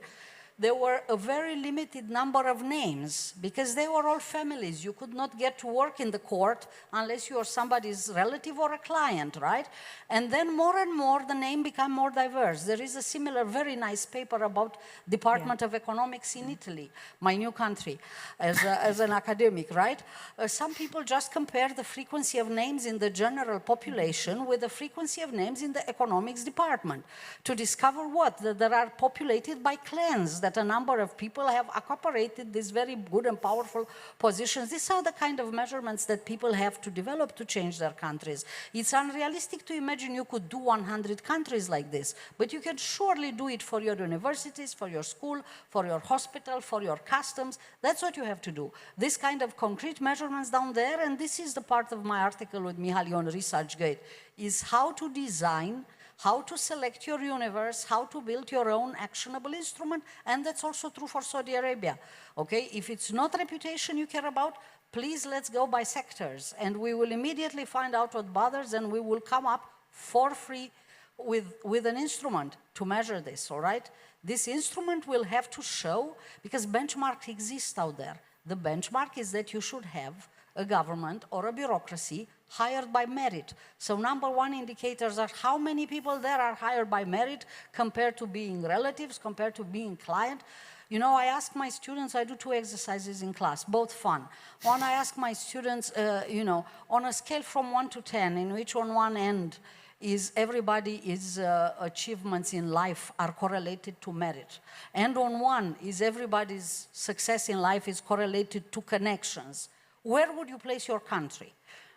there were a very limited number of names because they were all families. You could not get to work in the court unless you are somebody's relative or a client, right? And then more and more, the name became more diverse. There is a similar, very nice paper about Department of Economics in Italy, my new country, as an academic, right? Some people just compare the frequency of names in the general population with the frequency of names in the economics department to discover what? That there are populated by clans, that a number of people have accooperated these very good and powerful positions. These are the kind of measurements that people have to develop to change their countries. It's unrealistic to imagine you could do 100 countries like this, but you can surely do it for your universities, for your school, for your hospital, for your customs. That's what you have to do. This kind of concrete measurements down there, and this is the part of my article with Mihaly on ResearchGate, is how to design, how to select your universe, how to build your own actionable instrument, and that's also true for Saudi Arabia, okay? If it's not reputation you care about, please let's go by sectors, and we will immediately find out what bothers, and we will come up for free with an instrument to measure this, all right? This instrument will have to show, because benchmarks exist out there. The benchmark is that you should have a government or a bureaucracy hired by merit. So number one indicators are how many people there are hired by merit compared to being relatives, compared to being client. You know, I ask my students, I do 2 exercises in class, both fun. One, I ask my students, you know, on a scale from 1 to 10, in which on one end is everybody's achievements in life are correlated to merit. And on one is everybody's success in life is correlated to connections. Where would you place your country?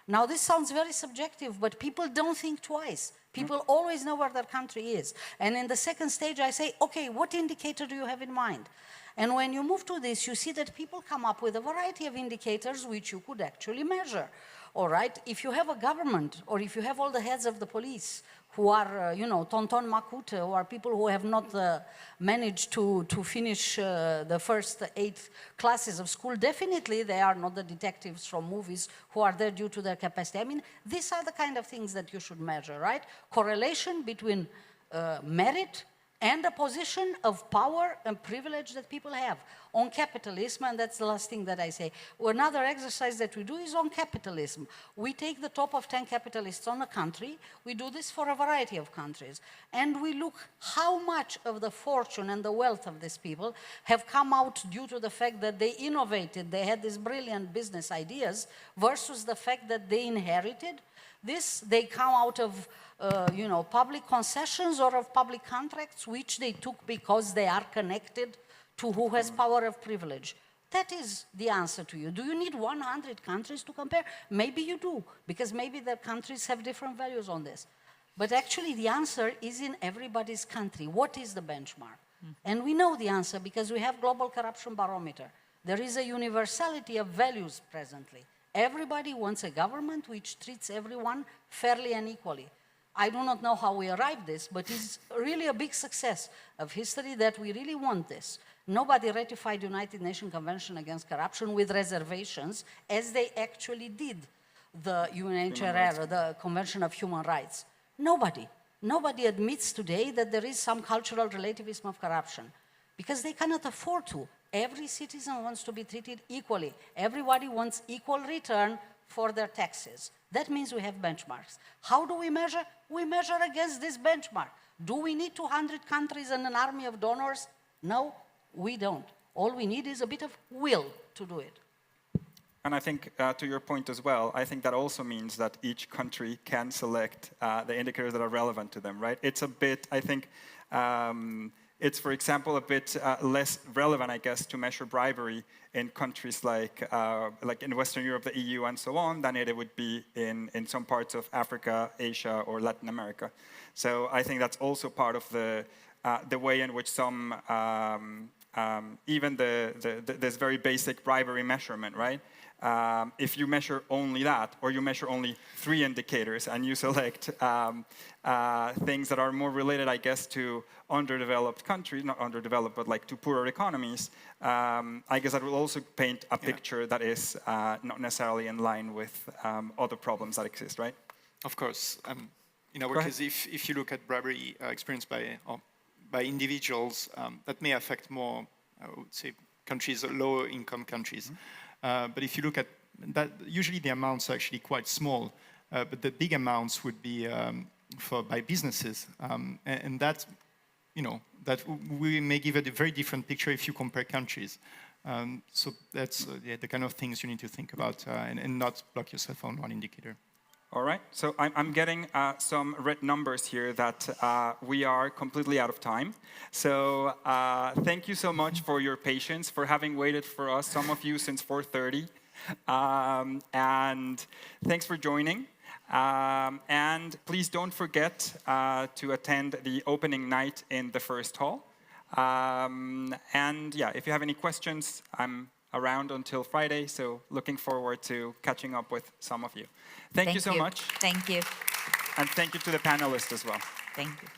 Now, this sounds very subjective, but people don't think twice. People always know where their country is. And in the second stage, I say, okay, what indicator do you have in mind? And when you move to this, you see that people come up with a variety of indicators which you could actually measure. All right, if you have a government, or if you have all the heads of the police who are, you know, Tonton Makute, who are people who have not managed to finish the first 8 classes of school, definitely they are not the detectives from movies who are there due to their capacity. I mean, these are the kind of things that you should measure, right? Correlation between merit and a position of power and privilege that people have. On capitalism, and that's the last thing that I say, another exercise that we do is on capitalism. We take the top of 10 capitalists on a country, we do this for a variety of countries, and we look how much of the fortune and the wealth of these people have come out due to the fact that they innovated, they had these brilliant business ideas, versus the fact that they inherited this, they come out of you know, public concessions or of public contracts which they took because they are connected to who has power of privilege. That is the answer to you. Do you need 100 countries to compare? Maybe you do, because maybe the countries have different values on this. But actually the answer is in everybody's country. What is the benchmark? And we know the answer because we have global corruption barometer. There is a universality of values presently. Everybody wants a government which treats everyone fairly and equally. I do not know how we arrived this, but it's really a big success of history that we really want this. Nobody ratified United Nations Convention Against Corruption with reservations, as they actually did the UNHRR, the Convention of Human Rights. Nobody. Nobody admits today that there is some cultural relativism of corruption, because they cannot afford to. Every citizen wants to be treated equally. Everybody wants equal return for their taxes. That means we have benchmarks. How do we measure? We measure against this benchmark. Do we need 200 countries and an army of donors? No, we don't. All we need is a bit of will to do it. And I think, to your point as well, I think that also means that each country can select the indicators that are relevant to them, right? It's a bit, I think, it's, for example, a bit less relevant, I guess, to measure bribery in countries like in Western Europe, the EU, and so on, than it would be in some parts of Africa, Asia, or Latin America. So I think that's also part of the way in which some, even this very basic bribery measurement, right? If you measure only that, or you measure only 3 indicators, and you select things that are more related, I guess, to underdeveloped countries, not underdeveloped, but like to poorer economies, I guess that will also paint a picture that is not necessarily in line with other problems that exist, right? Of course. In our case, if you look at bribery experienced by individuals, that may affect more, I would say, countries, lower income countries. But if you look at that, usually the amounts are actually quite small, but the big amounts would be by businesses, and that, that we may give a very different picture if you compare countries. So that's the kind of things you need to think about and not block yourself on one indicator. All right, so I'm getting some red numbers here that we are completely out of time. So thank you so much for your patience, for having waited for us, some of you since 4:30. And thanks for joining. And please don't forget to attend the opening night in the first hall. And yeah, if you have any questions, I'm around until Friday, so looking forward to catching up with some of you. Thank you so much. Thank you. And thank you to the panelists as well. Thank you.